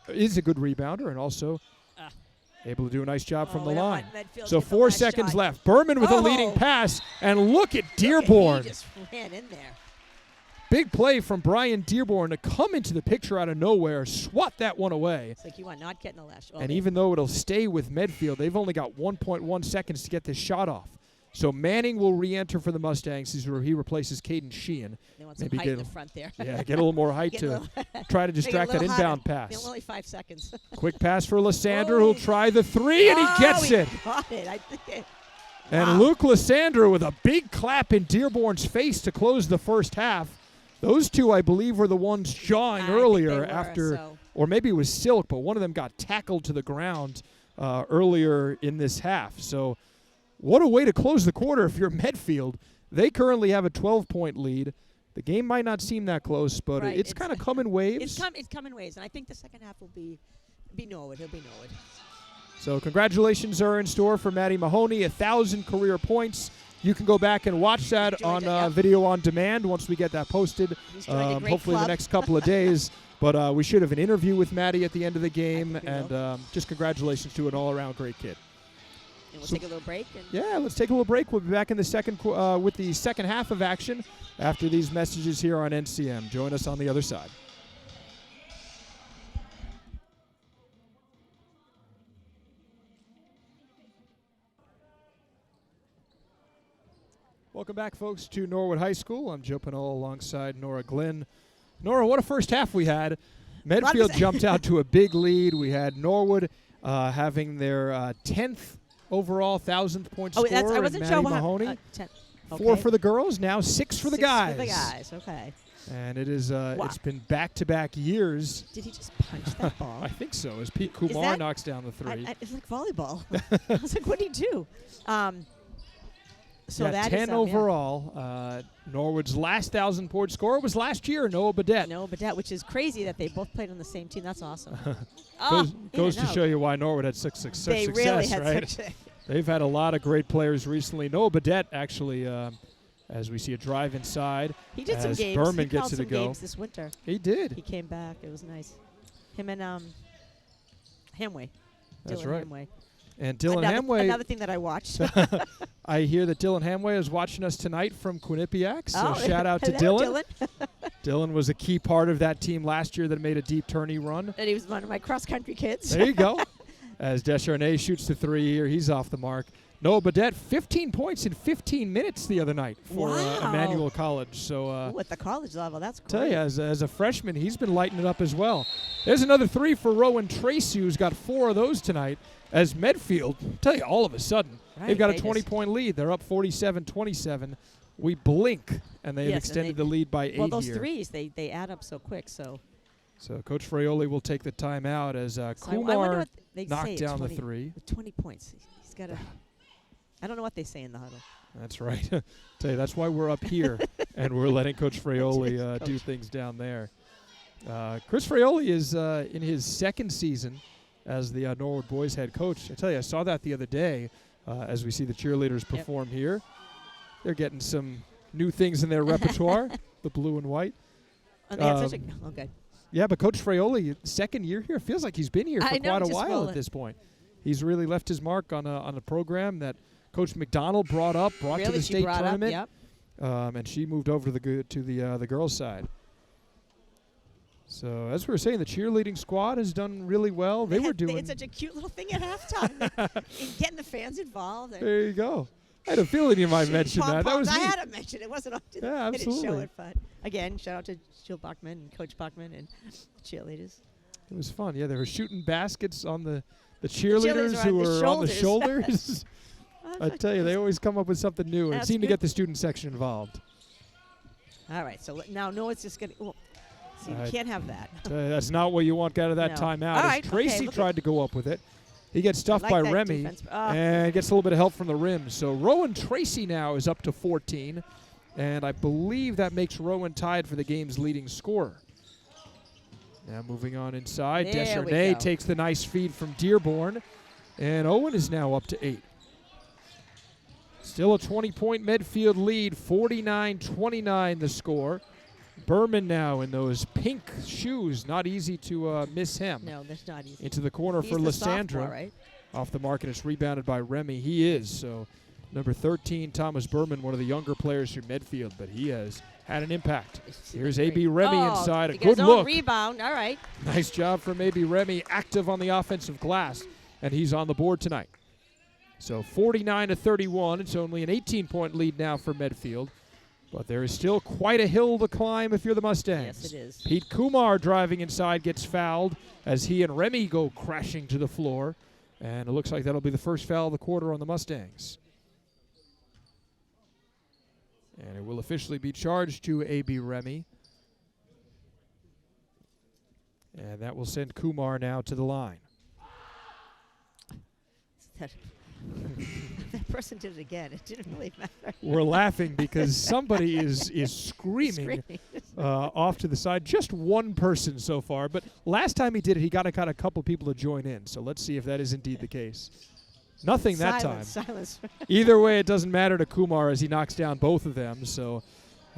B: is a good rebounder, and also able to do a nice job from the line. So 4 seconds left. Berman with a leading pass, and look at Dearborn.
C: He just ran in there.
B: Big play from Brian Dearborn to come into the picture out of nowhere, swat that one away.
C: It's like you are not getting a lash.
B: And even though it'll stay with Medfield, they've only got 1.1 seconds to get this shot off. So Manning will re-enter for the Mustangs. He replaces Caden Sheehan.
C: They want some height in the front there.
B: Yeah, get a little more height to try to distract that inbound pass.
C: Only 5 seconds.
B: Quick pass for Lysander, who'll try the 3, and he gets it.
C: Got it. I think it.
B: And Luke Lysander with a big clap in Dearborn's face to close the first half. Those two, I believe, were the ones jawing earlier after, or maybe it was Silk, but one of them got tackled to the ground earlier in this half. So what a way to close the quarter if you're Medfield. They currently have a 12-point lead. The game might not seem that close, but it's kind of come in waves.
C: It's come in waves, and I think the second half will be Norwood. He'll be Norwood.
B: So congratulations are in store for Matty Mahoney, 1,000 career points. You can go back and watch that on video on demand once we get that posted, hopefully in the next couple of days. But we should have an interview with Matty at the end of the game, and just congratulations to an all-around great kid.
C: And we'll take a little break.
B: Yeah, let's take a little break. We'll be back in the second with the second half of action after these messages here on NCM. Join us on the other side. Welcome back, folks, to Norwood High School. I'm Joe Panola alongside Nora Glynn. Nora, what a first half we had. Medfield jumped out to a big lead. We had Norwood having their 10th overall 1,000th point score.
C: I wasn't
B: Matty
C: sure
B: Mahoney.
C: 10.
B: 4 for the girls, now 6 for the guys.
C: 6 for the guys, okay.
B: And it is it's been back-to-back years.
C: Did he just punch that ball?
B: I think so, as Pete Kumar knocks down the 3.
C: It's like volleyball. I was like, what did he do? So that
B: 10 overall. Norwood's last 1,000-point scorer was last year, Noah Badette.
C: Noah Badette, which is crazy that they both played on the same team. That's awesome.
B: goes to show you why Norwood had such success.
C: They really had
B: right? They've had a lot of great players recently. Noah Badette actually, as we see a drive inside.
C: He did some games.
B: Berman
C: he
B: gets it to go.
C: Games this winter.
B: He did.
C: He came back. It was nice. Him and Hamway.
B: That's
C: Dylan
B: right.
C: Hamway.
B: And Dylan Hamway.
C: Another thing that I watched.
B: I hear that Dylan Hamway is watching us tonight from Quinnipiac, so shout out to
C: Dylan.
B: Dylan was a key part of that team last year that made a deep tourney run.
C: And he was one of my cross-country kids.
B: There you go. As Deschernay shoots the 3 here, he's off the mark. Noah Badette, 15 points in 15 minutes the other night for Emmanuel College. So
C: at the college level, that's great.
B: Tell you, as a freshman, he's been lighting it up as well. There's another 3 for Rowan Tracy, who's got 4 of those tonight. As Medfield, tell you, all of a sudden, they've got a 20-point lead. They're up 47-27. We blink, and they've extended the lead by 8
C: Well, those
B: here.
C: threes, they add up so quick. So
B: Coach Fraioli will take the timeout as Kumar knocked down the 3.
C: With 20 points, he's got to. I don't know what they say in the huddle.
B: That's right. Tell you, that's why we're up here, and we're letting Coach Fraioli do things down there. Chris Fraioli is in his second season as the Norwood boys head coach. I tell you, I saw that the other day as we see the cheerleaders perform here. They're getting some new things in their repertoire, the blue and white.
C: Okay.
B: Yeah, but Coach Fraioli, second year here, feels like he's been here for quite a while at this point. He's really left his mark on a program that Coach McDonald brought to the state tournament, and she moved over to the girls' side. So as we were saying, the cheerleading squad has done really well. They had
C: such a cute little thing at halftime, and getting the fans involved.
B: There you go. I had a feeling you might mention that. That was
C: I
B: neat.
C: had to mention it. Wasn't on.
B: Yeah, absolutely.
C: I didn't show it, but again, shout out to Jill Bachman and Coach Bachman and cheerleaders.
B: It was fun. Yeah, they were shooting baskets on the cheerleaders who were on the shoulders. I tell you, they always come up with something new and seem to get the student section involved.
C: All right, so now Noah's just going to See, you can't have that.
B: That's not what you want out of that
C: No.
B: timeout.
C: All
B: As
C: right,
B: Tracy
C: okay,
B: tried to go up with it. He gets stuffed
C: like
B: by
C: that
B: Remy
C: defense.
B: and gets a little bit of help from the rim. So Rowan Tracy now is up to 14, and I believe that makes Rowan tied for the game's leading scorer. Now moving on inside,
C: There we
B: Descharnay
C: go.
B: takes the nice feed from Dearborn, and Owen is now up to 8. Still a 20-point Medfield lead, 49-29 the score. Berman now in those pink shoes, not easy to miss him.
C: No, that's not easy.
B: Into the corner
C: He's
B: for
C: the
B: Lysandra.
C: sophomore, right?
B: Off the mark, and it's rebounded by Remy. He is, so number 13, Thomas Berman, one of the younger players from Medfield, but he has had an impact. Here's A.B. Remy inside. A good look.
C: Rebound. All right.
B: Nice job from A.B. Remy, active on the offensive glass, and he's on the board tonight. So 49-31. It's only an 18-point lead now for Medfield, but there is still quite a hill to climb if you're the Mustangs.
C: Yes, it is.
B: Pete Kumar driving inside gets fouled as he and Remy go crashing to the floor, and it looks like that'll be the first foul of the quarter on the Mustangs. And it will officially be charged to A.B. Remy. And that will send Kumar now to the line.
C: That person did it again. It didn't really matter.
B: We're laughing because somebody is screaming off to the side. Just one person so far, but last time he did it, he got a couple people to join in. So let's see if that is indeed the case. Nothing that time.
C: Silence.
B: Either way, it doesn't matter to Kumar as he knocks down both of them. So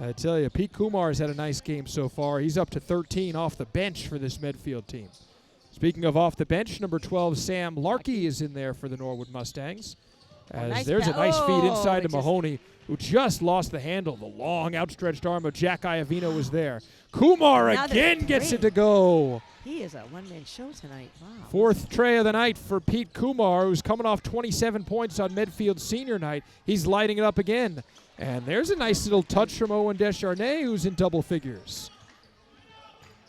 B: I tell you, Pete Kumar has had a nice game so far. He's up to 13 off the bench for this Medfield team. Speaking of off the bench, number 12, Sam Larkey is in there for the Norwood Mustangs. As
C: nice
B: there's a nice feed inside to
C: just
B: Mahoney, who just lost the handle. The long outstretched arm of Jack Iavino was there. Kumar
C: Now
B: again
C: they're
B: gets
C: great.
B: it to go.
C: He is a one-man show tonight. Wow.
B: Fourth tray of the night for Pete Kumar, who's coming off 27 points on Medfield's senior night. He's lighting it up again. And there's a nice little touch from Owen Descharnay, who's in double figures.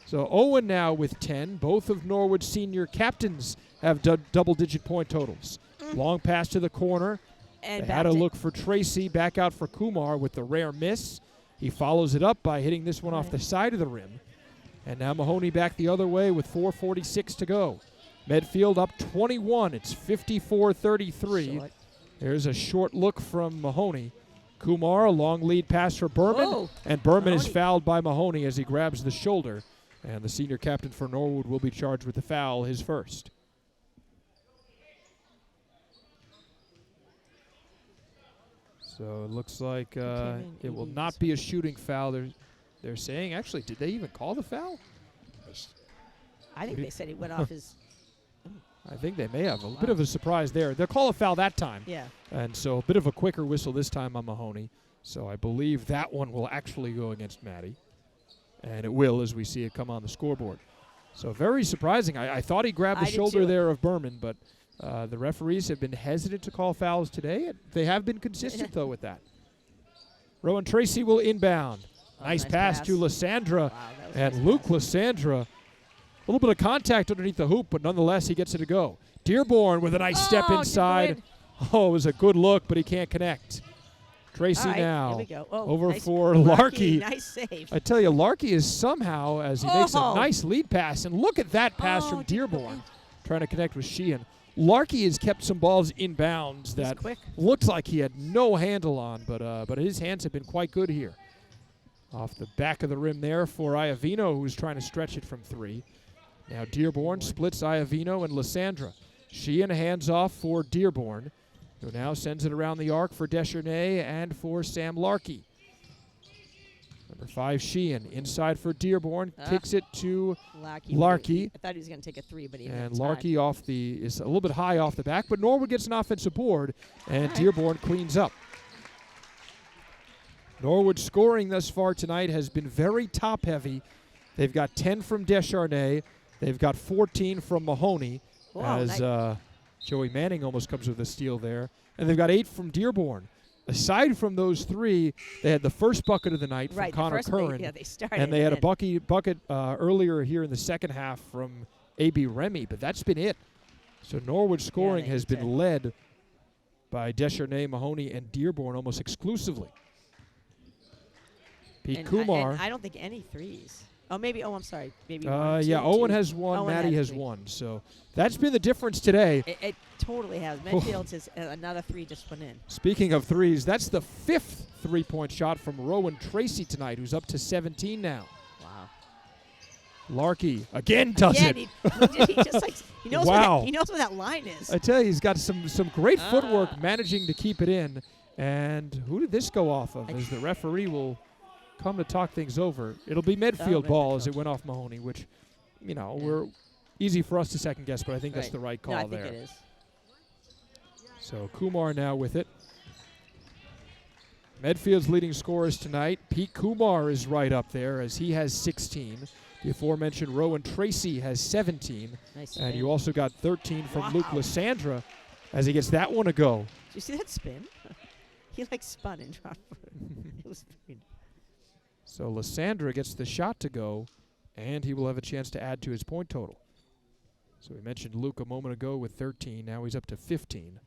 B: So Owen now with 10. Both of Norwood's senior captains have double-digit point totals. Long pass to the corner.
C: And
B: They had a look for Tracy, back out for Kumar with the rare miss. He follows it up by hitting this one off the side of the rim. And now Mahoney back the other way with 4:46 to go. Medfield up 21. It's 54-33.
C: Short.
B: There's a short look from Mahoney. Kumar, a long lead pass for Berman.
C: Whoa.
B: And Berman is
C: Mahoney.
B: fouled by Mahoney as he grabs the shoulder. And the senior captain for Norwood will be charged with the foul, his first. So it looks like it will not be a shooting foul. They're saying, actually, did they even call the foul?
C: I think they said he went off his.
B: I think they may have. A bit of a surprise there. They'll call a foul that time.
C: Yeah.
B: And so a bit of a quicker whistle this time on Mahoney. So I believe that one will actually go against Maddie. And it will as we see it come on the scoreboard. So very surprising. I thought he grabbed the
C: I did
B: shoulder
C: too.
B: there of Berman, but the referees have been hesitant to call fouls today. They have been consistent, though, with that. Rowan Tracy will inbound. Nice pass to Lysandra.
C: Wow, that was
B: And
C: nice
B: Luke
C: pass.
B: Lysandra, a little bit of contact underneath the hoop, but nonetheless he gets it to go. Dearborn with a nice step inside. Oh, it was a good look, but he can't connect. Tracy
C: All right,
B: now
C: here we go. Oh,
B: over
C: nice
B: for Larkey.
C: Nice save.
B: I tell you, Larkey is somehow, as he makes a
C: Oh.
B: nice lead pass, and look at that pass from Dearborn, trying to connect with Sheehan. Larkey has kept some balls in bounds that
C: quick.
B: looks like he had no handle on, but his hands have been quite good here. Off the back of the rim there for Iavino, who's trying to stretch it from three. Now Dearborn splits Iavino and Lysandra. Sheehan hands off for Dearborn, who now sends it around the arc for Descharnay and for Sam Larkey. Number 5, Sheehan, inside for Dearborn, kicks it to Larkey.
C: I thought he was going to take a three, but he
B: And
C: didn't.
B: Larkey is a little bit high off the back, but Norwood gets an offensive board, and Dearborn cleans up. Norwood's scoring thus far tonight has been very top-heavy. They've got 10 from Descharnay. They've got 14 from Mahoney, as Joey Manning almost comes with a steal there. And they've got 8 from Dearborn. Aside from those 3, they had the first bucket of the night from Connor Curran.
C: They started.
B: And they had a bucket earlier here in the second half from A.B. Remy, but that's been it. So Norwood's scoring has been led by Descharnay, Mahoney, and Dearborn almost exclusively. Pete Kumar.
C: And I don't think any threes. Oh, maybe. Oh, I'm sorry. Maybe.
B: Yeah, Owen
C: two.
B: has one.
C: Owen
B: Maddie
C: had
B: has
C: 3.
B: one. So that's been the difference today.
C: It totally has. Medfield has another 3 just went in.
B: Speaking of threes, that's the 5th three-point shot from Rowan Tracy tonight, who's up to 17 now.
C: Wow.
B: Larkey again does it.
C: He just like he knows.
B: Wow.
C: He knows where that line is.
B: I tell you, he's got some great footwork managing to keep it in. And who did this go off of? As the referee will come to talk things over. It'll be Medfield ball as it went off Mahoney, which, we're easy for us to second guess, but I think that's the right call there.
C: I think it is.
B: So Kumar now with it. Medfield's leading scorers tonight. Pete Kumar is right up there as he has 16. The aforementioned Rowan Tracy has 17.
C: Nice
B: and
C: spin.
B: you also got 13 from Luke Lysandra as he gets that one to go.
C: Did you see that spin? He spun and dropped. It was very.
B: So Lysandra gets the shot to go, and he will have a chance to add to his point total. So we mentioned Luke a moment ago with 13. Now he's up to 15.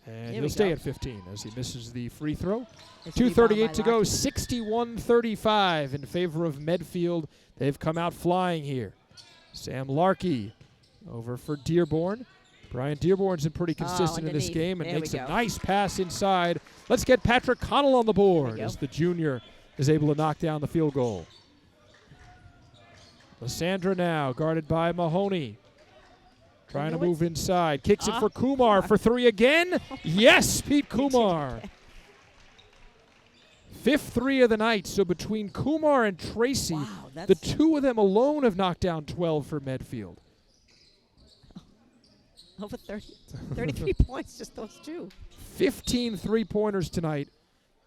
B: And he'll stay at 15 as he misses the free throw. 2:38 to go, 61-35 in favor of Medfield. They've come out flying here. Sam Larkey over for Dearborn. Brian Dearborn's been pretty consistent in this game and makes a nice pass inside. Let's get Patrick Connell on the board as the junior is able to knock down the field goal. Lysandra now guarded by Mahoney. Trying to move inside. Kicks it for Kumar for 3 again. Yes, Pete Kumar. 5th 3 of the night. So between Kumar and Tracy, the two of them alone have knocked down 12 for Medfield.
C: Over 33 points, just those two.
B: 15 three-pointers tonight,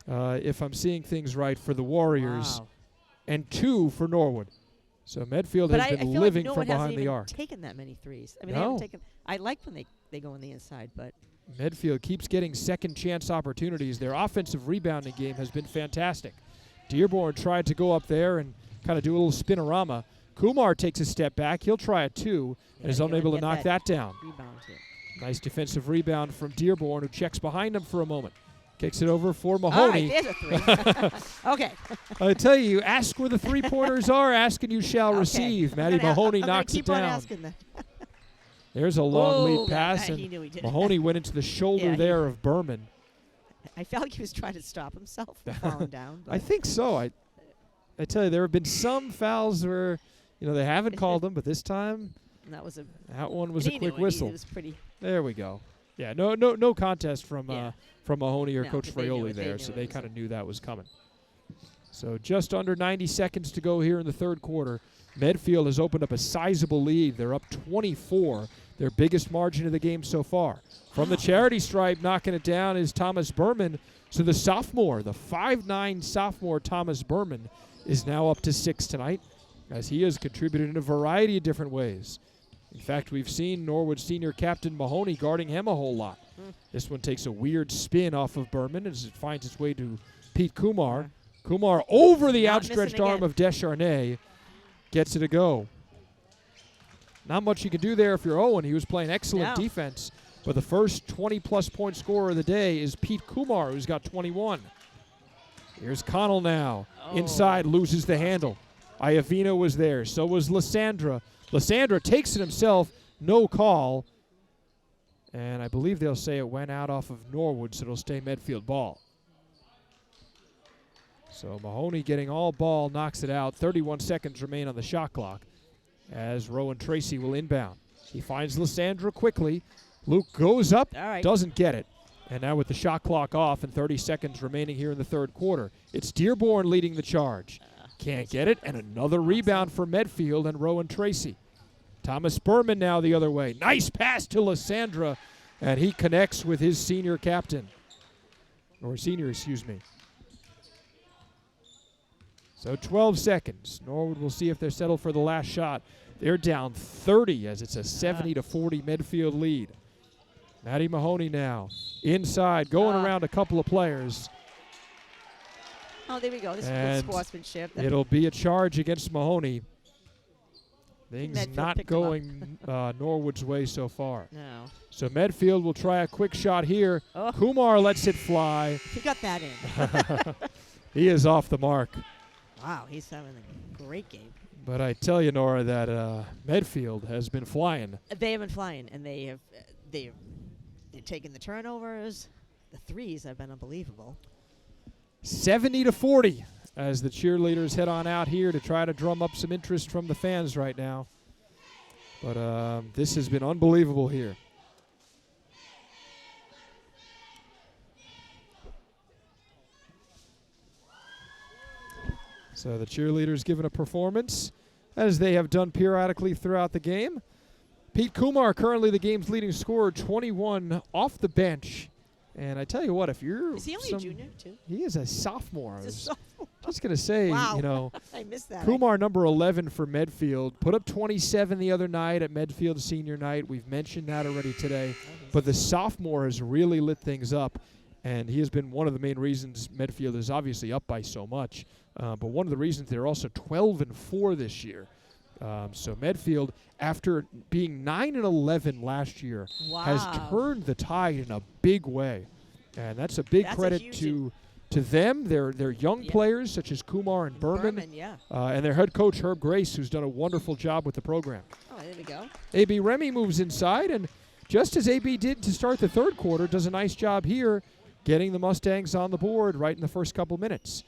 B: if I'm seeing things right, for the Warriors, and 2 for Norwood. So Medfield has been living from behind the arc.
C: Taken that many threes. I mean, they haven't taken. I like when they go on the inside, but
B: Medfield keeps getting second chance opportunities. Their offensive rebounding game has been fantastic. Dearborn tried to go up there and kind of do a little spinorama. Kumar takes a step back. He'll try a 2 and is unable to knock that down. Nice defensive rebound from Dearborn, who checks behind him for a moment. Kicks it over for Mahoney.
C: All right, there's a 3. Okay.
B: I tell you, ask where the three-pointers are, ask and you shall receive. Maddie Mahoney knocks it down. There's a long lead pass, and Mahoney went into the shoulder there of Berman.
C: I felt like he was trying to stop himself from falling down.
B: I think so. I tell you, there have been some fouls where they haven't called them, but this time that one was a quick whistle.
C: It was pretty.
B: There we go. Yeah, no contest from Mahoney or Coach Fraioli there, so they kind of knew that was coming. So just under 90 seconds to go here in the third quarter. Medfield has opened up a sizable lead. They're up 24, their biggest margin of the game so far. From the charity stripe, knocking it down is Thomas Berman. So the sophomore, the 5'9 sophomore Thomas Berman, is now up to 6 tonight, as he has contributed in a variety of different ways. In fact, we've seen Norwood senior captain Mahoney guarding him a whole lot. This one takes a weird spin off of Berman as it finds its way to Pete Kumar. Kumar over the outstretched arm of Descharnay. Gets it to go. Not much you can do there if you're Owen. He was playing excellent defense. But the first 20-plus point scorer of the day is Pete Kumar, who's got 21. Here's Connell now. Inside, loses the handle. Iavino was there. So was Lysandra. Lysandra takes it himself. No call. And I believe they'll say it went out off of Norwood, so it'll stay Medfield ball. So Mahoney getting all ball, knocks it out. 31 seconds remain on the shot clock as Rowan Tracy will inbound. He finds Lysandra quickly. Luke goes up, doesn't get it. And now with the shot clock off and 30 seconds remaining here in the third quarter, it's Dearborn leading the charge. Can't get it, and another rebound for Medfield and Rowan Tracy. Thomas Berman now the other way. Nice pass to Lysandra, and he connects with his senior captain. Or senior, excuse me. So 12 seconds. Norwood will see if they're settled for the last shot. They're down 30 as it's a 70-40 Medfield lead. Maddie Mahoney now inside, going around a couple of players.
C: Oh, there we go. This is good sportsmanship.
B: It'll be a charge against Mahoney. Things
C: Medfield
B: not
C: picked 'em up.
B: going Norwood's way so far.
C: No.
B: So Medfield will try a quick shot here.
C: Oh.
B: Kumar lets it fly.
C: He got that in.
B: He is off the mark.
C: Wow, he's having a great game.
B: But I tell you, Nora, that Medfield has been flying.
C: They have been flying, and they've taken the turnovers. The threes have been unbelievable.
B: 70-40 as the cheerleaders head on out here to try to drum up some interest from the fans right now. But this has been unbelievable here. So the cheerleaders giving a performance, as they have done periodically throughout the game. Pete Kumar, currently the game's leading scorer, 21 off the bench. And I tell you what, if you're...
C: Is he only a junior, too?
B: He is a sophomore.
C: He's a sophomore.
B: Just going to say,
C: Wow.
B: you know,
C: I missed that.
B: Kumar, number 11 for Medfield, put up 27 the other night at Medfield senior night. We've mentioned that already today. But the sophomore has really lit things up, and he has been one of the main reasons Medfield is obviously up by so much. But one of the reasons they're also 12-4 this year. So Medfield, after being 9-11 last year, has turned the tide in a big way, and that's a big credit to them. Their young players such as Kumar and Berman, and their head coach Herb Grace, who's done a wonderful job with the program.
C: Oh, there we go.
B: A.B. Remy moves inside, and just as A.B. did to start the third quarter, does a nice job here getting the Mustangs on the board right in the first couple minutes.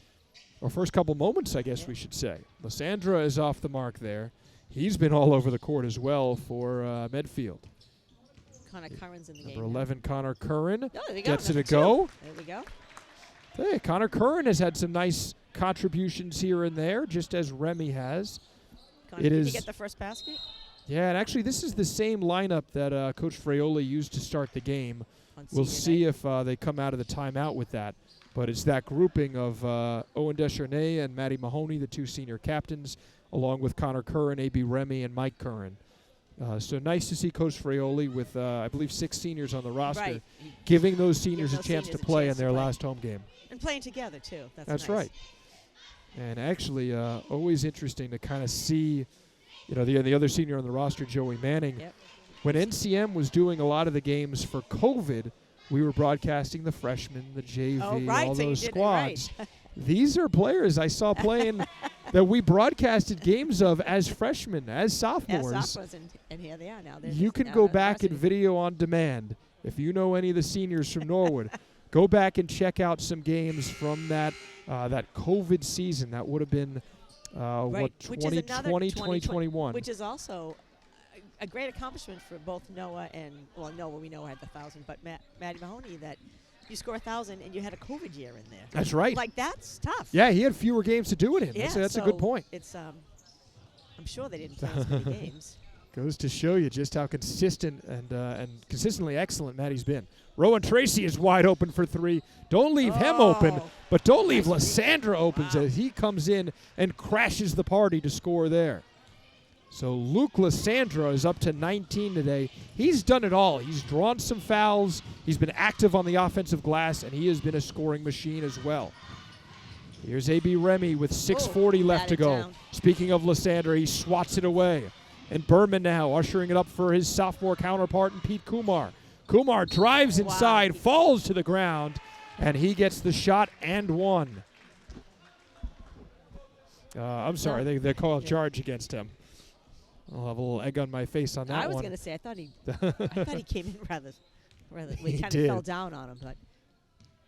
B: Or first couple moments, I guess we should say. Lysandra is off the mark there. He's been all over the court as well for Medfield.
C: Connor Curran's in the game.
B: Number 11, Connor Curran, gets it
C: Number
B: a go.
C: There we go.
B: Hey, Connor Curran has had some nice contributions here and there, just as Remy has.
C: Connor, did he get the first basket?
B: Yeah, and actually this is the same lineup that Coach Fraioli used to start the game. We'll see if they come out of the timeout with that. But it's that grouping of Owen Descharnay and Matty Mahoney, the two senior captains, along with Connor Curran, A.B. Remy, and Mike Curran. So nice to see Coach Fraioli with, I believe, 6 seniors on the roster, giving those seniors a chance to play in their last home game.
C: And playing together, too.
B: That's
C: nice.
B: right. And actually, always interesting to kind of see, you know, the other senior on the roster, Joey Manning.
C: Yep.
B: When NCM was doing a lot of the games for COVID, we were broadcasting the freshmen, the JV, all
C: so
B: those squads. These are players I saw playing that we broadcasted games of as freshmen, as sophomores.
C: As sophomores, and here they are now.
B: You can go back and video on demand. If you know any of the seniors from Norwood, go back and check out some games from that COVID season. That would have been, 2020, 2021.
C: Which is also a great accomplishment for both Noah and, well, Noah we know had the 1,000, but Matty Mahoney, that you score 1,000 and you had a COVID year in there.
B: That's right.
C: Like, that's tough.
B: Yeah, he had fewer games to do it in.
C: Yeah,
B: that's a good point.
C: It's I'm sure they didn't play as many games.
B: Goes to show you just how consistent and consistently excellent Matty's been. Rowan Tracy is wide open for 3. Don't leave him open, but don't leave Lysandra open as he comes in and crashes the party to score there. So Luke Lysandra is up to 19 today. He's done it all. He's drawn some fouls. He's been active on the offensive glass, and he has been a scoring machine as well. Here's A.B. Remy with 6:40 left to go.
C: Down.
B: Speaking of Lysandra, he swats it away. And Berman now ushering it up for his sophomore counterpart, and Pete Kumar. Kumar drives inside, falls to the ground, and he gets the shot and one. I'm sorry, they call a charge against him. I'll have a little egg on my face on that one.
C: I was going to say, I thought he came in rather we kind of fell down on him, but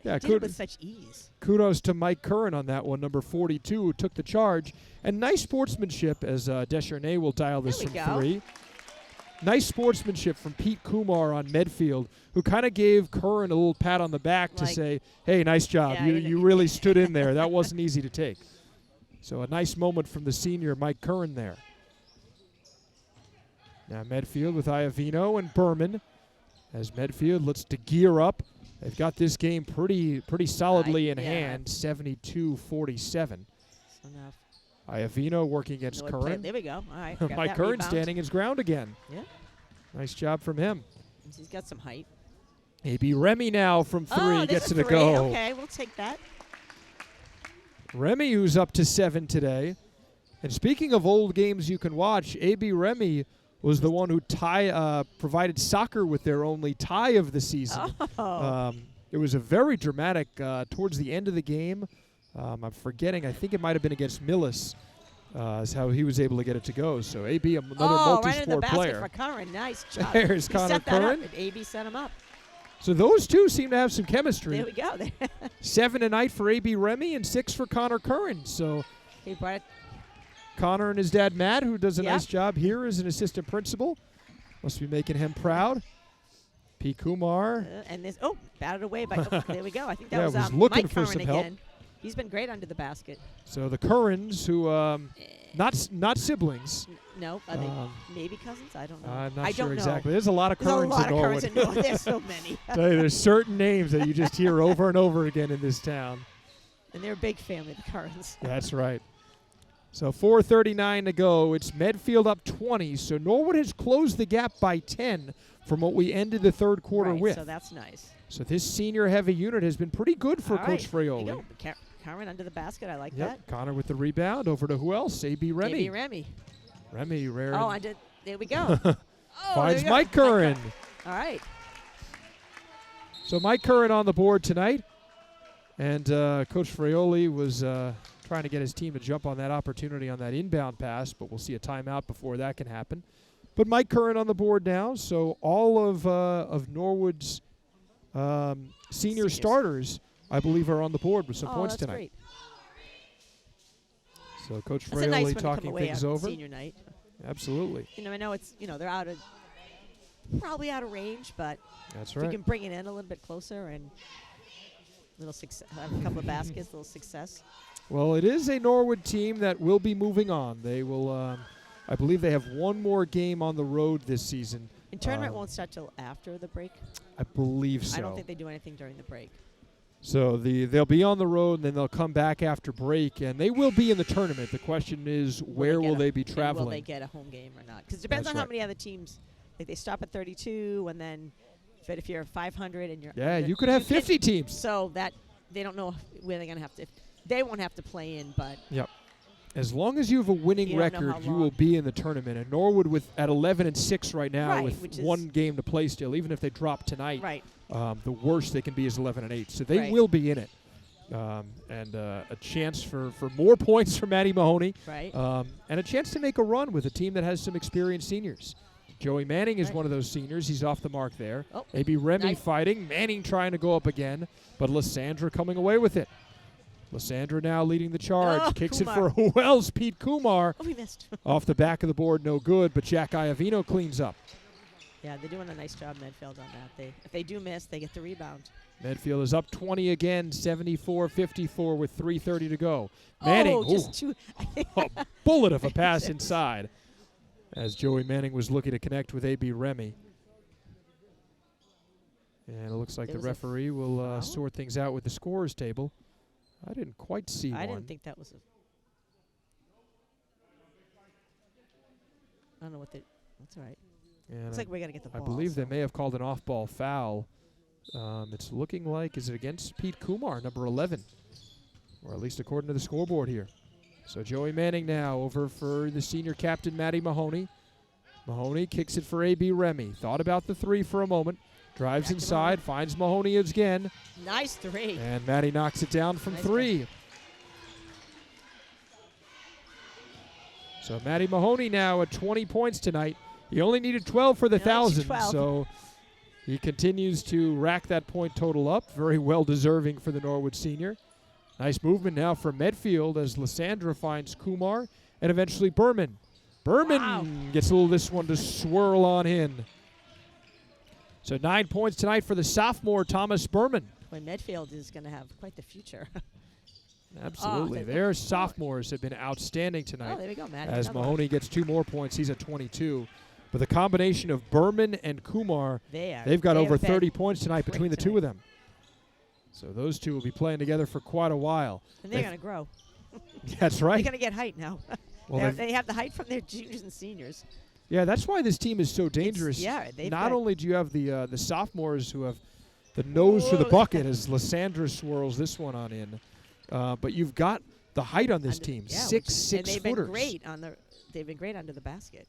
C: he did it with such ease.
B: Kudos to Mike Curran on that one, number 42, who took the charge. And nice sportsmanship as Descharnay will dial this from 3. Nice sportsmanship from Pete Kumar on Medfield, who kind of gave Curran a little pat on the back to say, hey, nice job.
C: Yeah,
B: you really stood in there. That wasn't easy to take. So a nice moment from the senior Mike Curran there. Now Medfield with Iovino and Berman as Medfield looks to gear up. They've got this game pretty solidly in hand, 72-47. Iovino working against Curran.
C: There we go. All right.
B: Mike Curran standing his ground again.
C: Yeah.
B: Nice job from him.
C: He's got some height.
B: A.B. Remy now from 3 gets it a go.
C: Okay, we'll take that.
B: Remy, who's up to 7 today. And speaking of old games you can watch, A.B. Remy was the one who provided soccer with their only tie of the season. It was a very dramatic towards the end of the game. I'm forgetting. I think it might have been against Millis. Is how he was able to get it to go. So A.B. another multi-sport
C: right in the basket
B: player.
C: for Curran. Nice job.
B: There's
C: He
B: Connor
C: set that
B: Curran.
C: up, and A.B. set him up.
B: So those two seem to have some chemistry.
C: There we go.
B: 7 tonight for A.B. Remy and 6 for Connor Curran. So
C: He brought it.
B: Connor and his dad Matt, who does a
C: Yep.
B: nice job here as an assistant principal, must be making him proud. P. Kumar.
C: And this, batted away by, there we go. I think that
B: Yeah,
C: was
B: was looking
C: Mike
B: for
C: Curran
B: some
C: again.
B: help.
C: He's been great under the basket.
B: So the Currans, who not siblings.
C: No, are they maybe cousins? I don't know.
B: I'm
C: I
B: not sure
C: don't
B: exactly.
C: know.
B: There's a lot of
C: There's a
B: Currans
C: lot
B: in
C: of
B: Norwood.
C: Currans in Norwood. There's so many.
B: Tell you, there's certain names that you just hear over and over again in this town.
C: And they're a big family, the Currans.
B: That's right. So 4:39 to go. It's Medfield up 20. So Norwood has closed the gap by 10 from what we ended the third quarter
C: Right,
B: with.
C: so that's nice.
B: So this senior-heavy unit has been pretty good for
C: All
B: Coach
C: right, there you
B: Fraioli.
C: go. Curran under the basket. I like
B: Yep.
C: that.
B: Connor with the rebound. Over to who else? A.B. Remy.
C: A.B. Remy.
B: Remy rare.
C: Oh, I did. There we go.
B: Finds
C: there we go.
B: Mike Curran.
C: All right.
B: So Mike Curran on the board tonight. And Coach Fraioli was trying to get his team to jump on that opportunity on that inbound pass, but we'll see a timeout before that can happen. But Mike Curran on the board now, so all of Norwood's senior starters, I believe, are on the board with some points
C: that's
B: tonight.
C: Great.
B: So Coach
C: That's a nice
B: Fraioli
C: one to come
B: talking
C: away
B: things
C: on
B: over.
C: senior night.
B: Absolutely.
C: I know it's they're probably out of range, but
B: That's
C: if we
B: right.
C: can bring it in a little bit closer and little success, have a couple of baskets, little success.
B: Well, it is a Norwood team that will be moving on. They will, I believe they have one more game on the road this season.
C: And tournament won't start till after the break.
B: I believe so.
C: I don't think they do anything during the break.
B: So they'll be on the road, and then they'll come back after break, and they will be in the tournament. The question is, where will they be traveling?
C: Will they get a home game or not? Because it depends on how many other teams. Like they stop at 32, and then if you're 500 and you're
B: you could have 50 teams.
C: So that they don't know where they're gonna have to. They won't have to play in, but
B: Yep. As long as you have a winning
C: You don't know
B: record,
C: how
B: you
C: long.
B: will be in the tournament. And Norwood at 11-6 right now,
C: Right,
B: with
C: which is-
B: one game to play still. Even if they drop tonight,
C: right.
B: The worst they can be is 11-8. So they
C: Right.
B: will be in it. And a chance for more points for Matty Mahoney.
C: Right.
B: And a chance to make a run with a team that has some experienced seniors. Joey Manning is
C: Right.
B: one of those seniors. He's off the mark there.
C: Oh,
B: A.B. Remy
C: nice.
B: fighting. Manning trying to go up again. But Lysandra coming away with it. Lysandra now leading the charge.
C: Oh,
B: Kicks
C: Kumar.
B: it for who else? Pete Kumar.
C: Oh, we missed.
B: Off the back of the board, no good. But Jack Iovino cleans up.
C: Yeah, they're doing a nice job, Medfield, on that. If they do miss, they get the rebound.
B: Medfield is up 20 again, 74-54 with 3:30 to go. Manning,
C: Oh, just two.
B: a bullet of a pass inside as Joey Manning was looking to connect with A.B. Remy. And it looks like
C: There
B: the
C: was a
B: referee will
C: foul?
B: sort things out with the scorers table. I didn't quite see one.
C: I didn't think that was a. I don't know what they. That's all right.
B: And
C: Looks like we're gonna get the ball.
B: I believe
C: so.
B: they may have called an off-ball foul. It's looking like, is it against Pete Kumar, number 11? Or at least according to the scoreboard here. So Joey Manning now over for the senior captain, Matty Mahoney. Mahoney kicks it for A.B. Remy. Thought about the three for a moment. Drives
C: Back to
B: inside, finds Mahoney again.
C: Nice three.
B: And Matty knocks it down from
C: Nice
B: three. So Matty Mahoney now at 20 points tonight. He only needed 12 for the
C: He only needs
B: 1,000,
C: 12.
B: so he continues to rack that point total up. Very well deserving for the Norwood senior. Nice movement now for Medfield as Lysandra finds Kumar and eventually Berman. Berman
C: Wow.
B: gets a little this one to swirl on in. So 9 points tonight for the sophomore Thomas Berman.
C: Boy, Medfield is going to have quite the future.
B: Absolutely.
C: they-
B: Their sophomores have been outstanding tonight.
C: Oh, there we go, Matt.
B: As
C: Another one.
B: Mahoney gets 2 more points, he's at 22. But the combination of Berman and Kumar, they've got over 30 points tonight between the two of them. So those two will be playing together for quite a while.
C: And they're going to grow.
B: That's
C: They're
B: right.
C: going to get height now.
B: Well,
C: they have the height from their juniors and seniors.
B: yeah, that's why this team is so dangerous.
C: Yeah, they've
B: Not
C: got-
B: only do you have the sophomores who have the nose for the
C: Whoa.
B: bucket as Lysandra swirls this one on in, but you've got the height on this team.
C: Yeah,
B: 6'6"
C: and they've
B: footers.
C: been great on the. They've been great under the basket.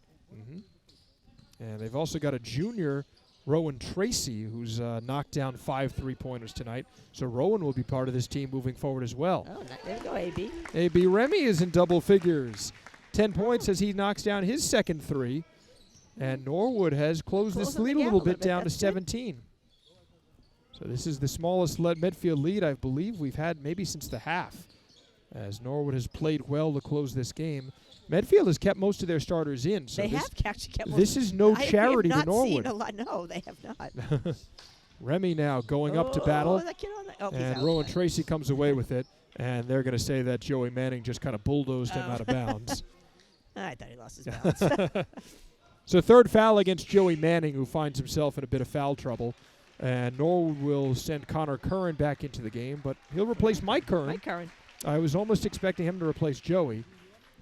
B: And they've also got a junior, Rowan Tracy, who's knocked down 5 3-pointers tonight. So Rowan will be part of this team moving forward as well.
C: Oh, there you go, AB.
B: AB Remy is in double figures. 10 points as he knocks down his second 3. And Norwood has closed this
C: Closing
B: lead
C: the
B: a
C: gap
B: little
C: a little
B: bit
C: bit.
B: down to
C: That's good.
B: 17. So this is the smallest Medfield lead I believe we've had maybe since the half, as Norwood has played well to close this game. Medfield has kept most of their starters in. So
C: They
B: this,
C: have actually kept.
B: this is no charity
C: I
B: to
C: have not
B: Norwood.
C: seen a lot. No, they have not.
B: Remy now going up to battle,
C: That kid on the, oh, he's
B: and
C: out.
B: Rowan Tracy comes away with it. And they're going to say that Joey Manning just kind of bulldozed him out of bounds.
C: I thought he lost his balance.
B: So third foul against Joey Manning, who finds himself in a bit of foul trouble. And Norwood will send Connor Curran back into the game, but he'll replace Mike Curran.
C: Mike Curran.
B: I was almost expecting him to replace Joey,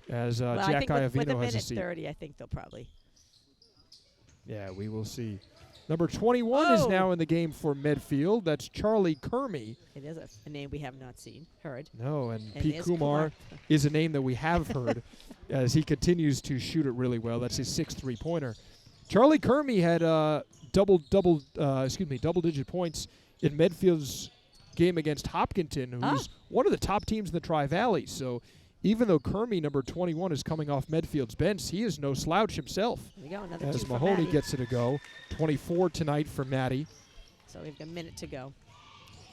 B: as
C: Well, I
B: Jack
C: think with a
B: Iovino has a
C: minute
B: seat.
C: 30, I think they'll probably.
B: Yeah, we will see. Number 21 is
C: Oh.
B: now in the game for Medfield. That's Charlie Kermy.
C: It is a name we have not seen, heard.
B: No, and
C: And
B: Pete
C: there's
B: Kumar is a name that we have heard as he continues to shoot it really well. That's his 6th 3-pointer. Charlie Kermy had double-digit points in Medfield's game against Hopkinton, who's one of the top teams in the Tri-Valley. So even though Kermy, number 21, is coming off Medfield's bench, he is no slouch himself.
C: Here we go, another
B: As
C: two for
B: Mahoney
C: Maddie.
B: gets it to go. 24 tonight for Maddie.
C: So we've got a minute to go.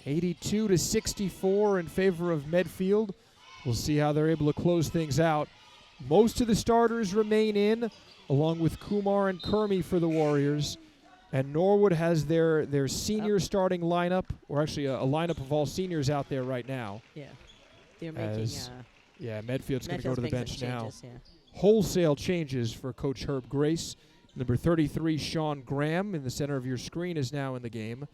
B: 82-64 in favor of Medfield. We'll see how they're able to close things out. Most of the starters remain in, along with Kumar and Kermy for the Warriors. And Norwood has their senior starting lineup, or actually a lineup of all seniors out there right now.
C: Yeah. They're making.
B: Yeah, Medfield's going to go to the
C: making
B: bench
C: some
B: now.
C: changes, yeah.
B: Wholesale changes for Coach Herb Grace. Number 33, Sean Graham, in the center of your screen, is now in the game.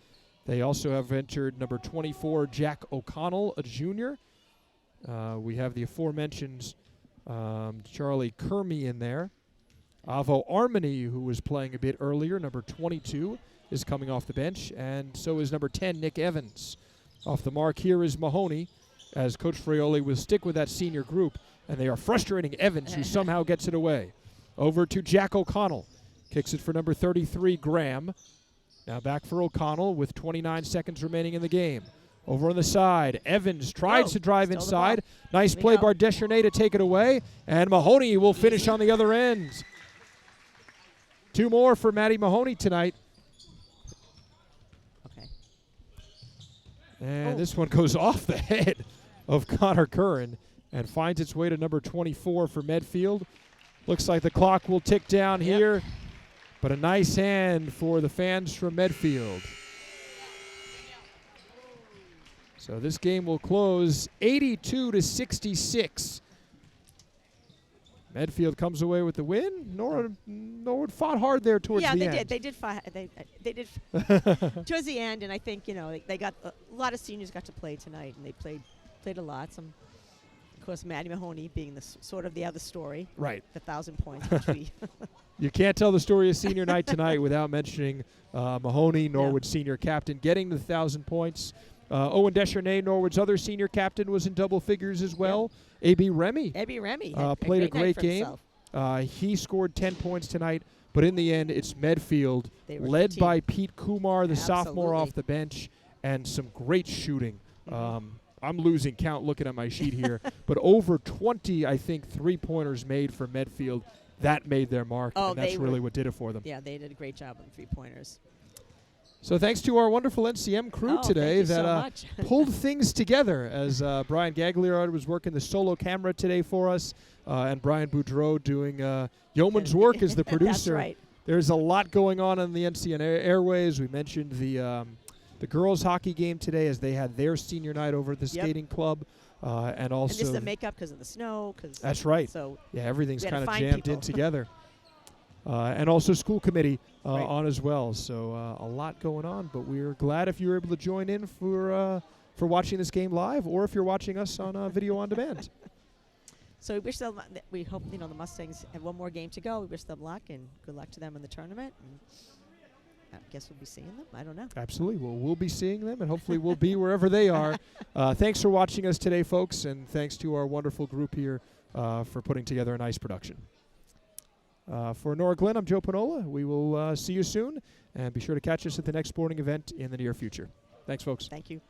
B: They also have entered number 24, Jack O'Connell, a junior. We have the aforementioned Charlie Kermy in there. Avo Armani, who was playing a bit earlier, number 22, is coming off the bench. And so is number 10, Nick Evans. Off the mark here is Mahoney, as Coach Fraioli will stick with that senior group. And they are frustrating Evans, who somehow gets it away. Over to Jack O'Connell. Kicks it for number 33, Graham. Now back for O'Connell with 29 seconds remaining in the game. Over on the side, Evans tries to drive
C: stole the
B: inside.
C: ball.
B: Nice
C: Here we
B: play
C: go.
B: by Deschernay to take it away. And Mahoney will finish on the other end. 2 more for Matty Mahoney tonight.
C: Okay.
B: And this one goes off the head of Connor Curran and finds its way to number 24 for Medfield. Looks like the clock will tick down here, but a nice hand for the fans from Medfield. So this game will close 82-66. Medfield comes away with the win. Norwood fought hard there towards the end.
C: Yeah, they did. They did fight. They did towards the end, and I think they got a lot of seniors got to play tonight, and they played a lot. Some, of course, Maddie Mahoney being the sort of the other story.
B: Right.
C: The 1,000 points, which we.
B: You can't tell the story of senior night tonight without mentioning Mahoney, Norwood's senior captain, getting the 1,000 points. Owen Deschernay, Norwood's other senior captain, was in double figures as well. AB Remy played a great game. He scored 10 points tonight, but in the end, it's Medfield, led by Pete Kumar, the sophomore off the bench, and some great shooting. I'm losing count looking at my sheet here, but over 20, I think, 3-pointers made for Medfield. That made their mark, and that's really what did it for them.
C: Yeah, they did a great job on 3-pointers.
B: So thanks to our wonderful NCM crew today that pulled things together, as Brian Gagliard was working the solo camera today for us, and Brian Boudreau doing yeoman's work as the producer.
C: That's right.
B: There's a lot going on the NCN airways. We mentioned the girls' hockey game today, as they had their senior night over at the skating club, and also.
C: And just the makeup because of the snow.
B: That's right.
C: So
B: yeah, everything's kind of jammed
C: people.
B: in together. And also school committee on as well. So a lot going on, but we're glad if you were able to join in for watching this game live, or if you're watching us on video on demand.
C: So we wish them. We hope the Mustangs have one more game to go. We wish them luck and good luck to them in the tournament. I guess we'll be seeing them. I don't know.
B: Absolutely. Well, we'll be seeing them, and hopefully we'll be wherever they are. Thanks for watching us today, folks, and thanks to our wonderful group here for putting together a nice production. For Nora Glenn, I'm Joe Panola. We will see you soon, and be sure to catch us at the next sporting event in the near future. Thanks, folks.
C: Thank you.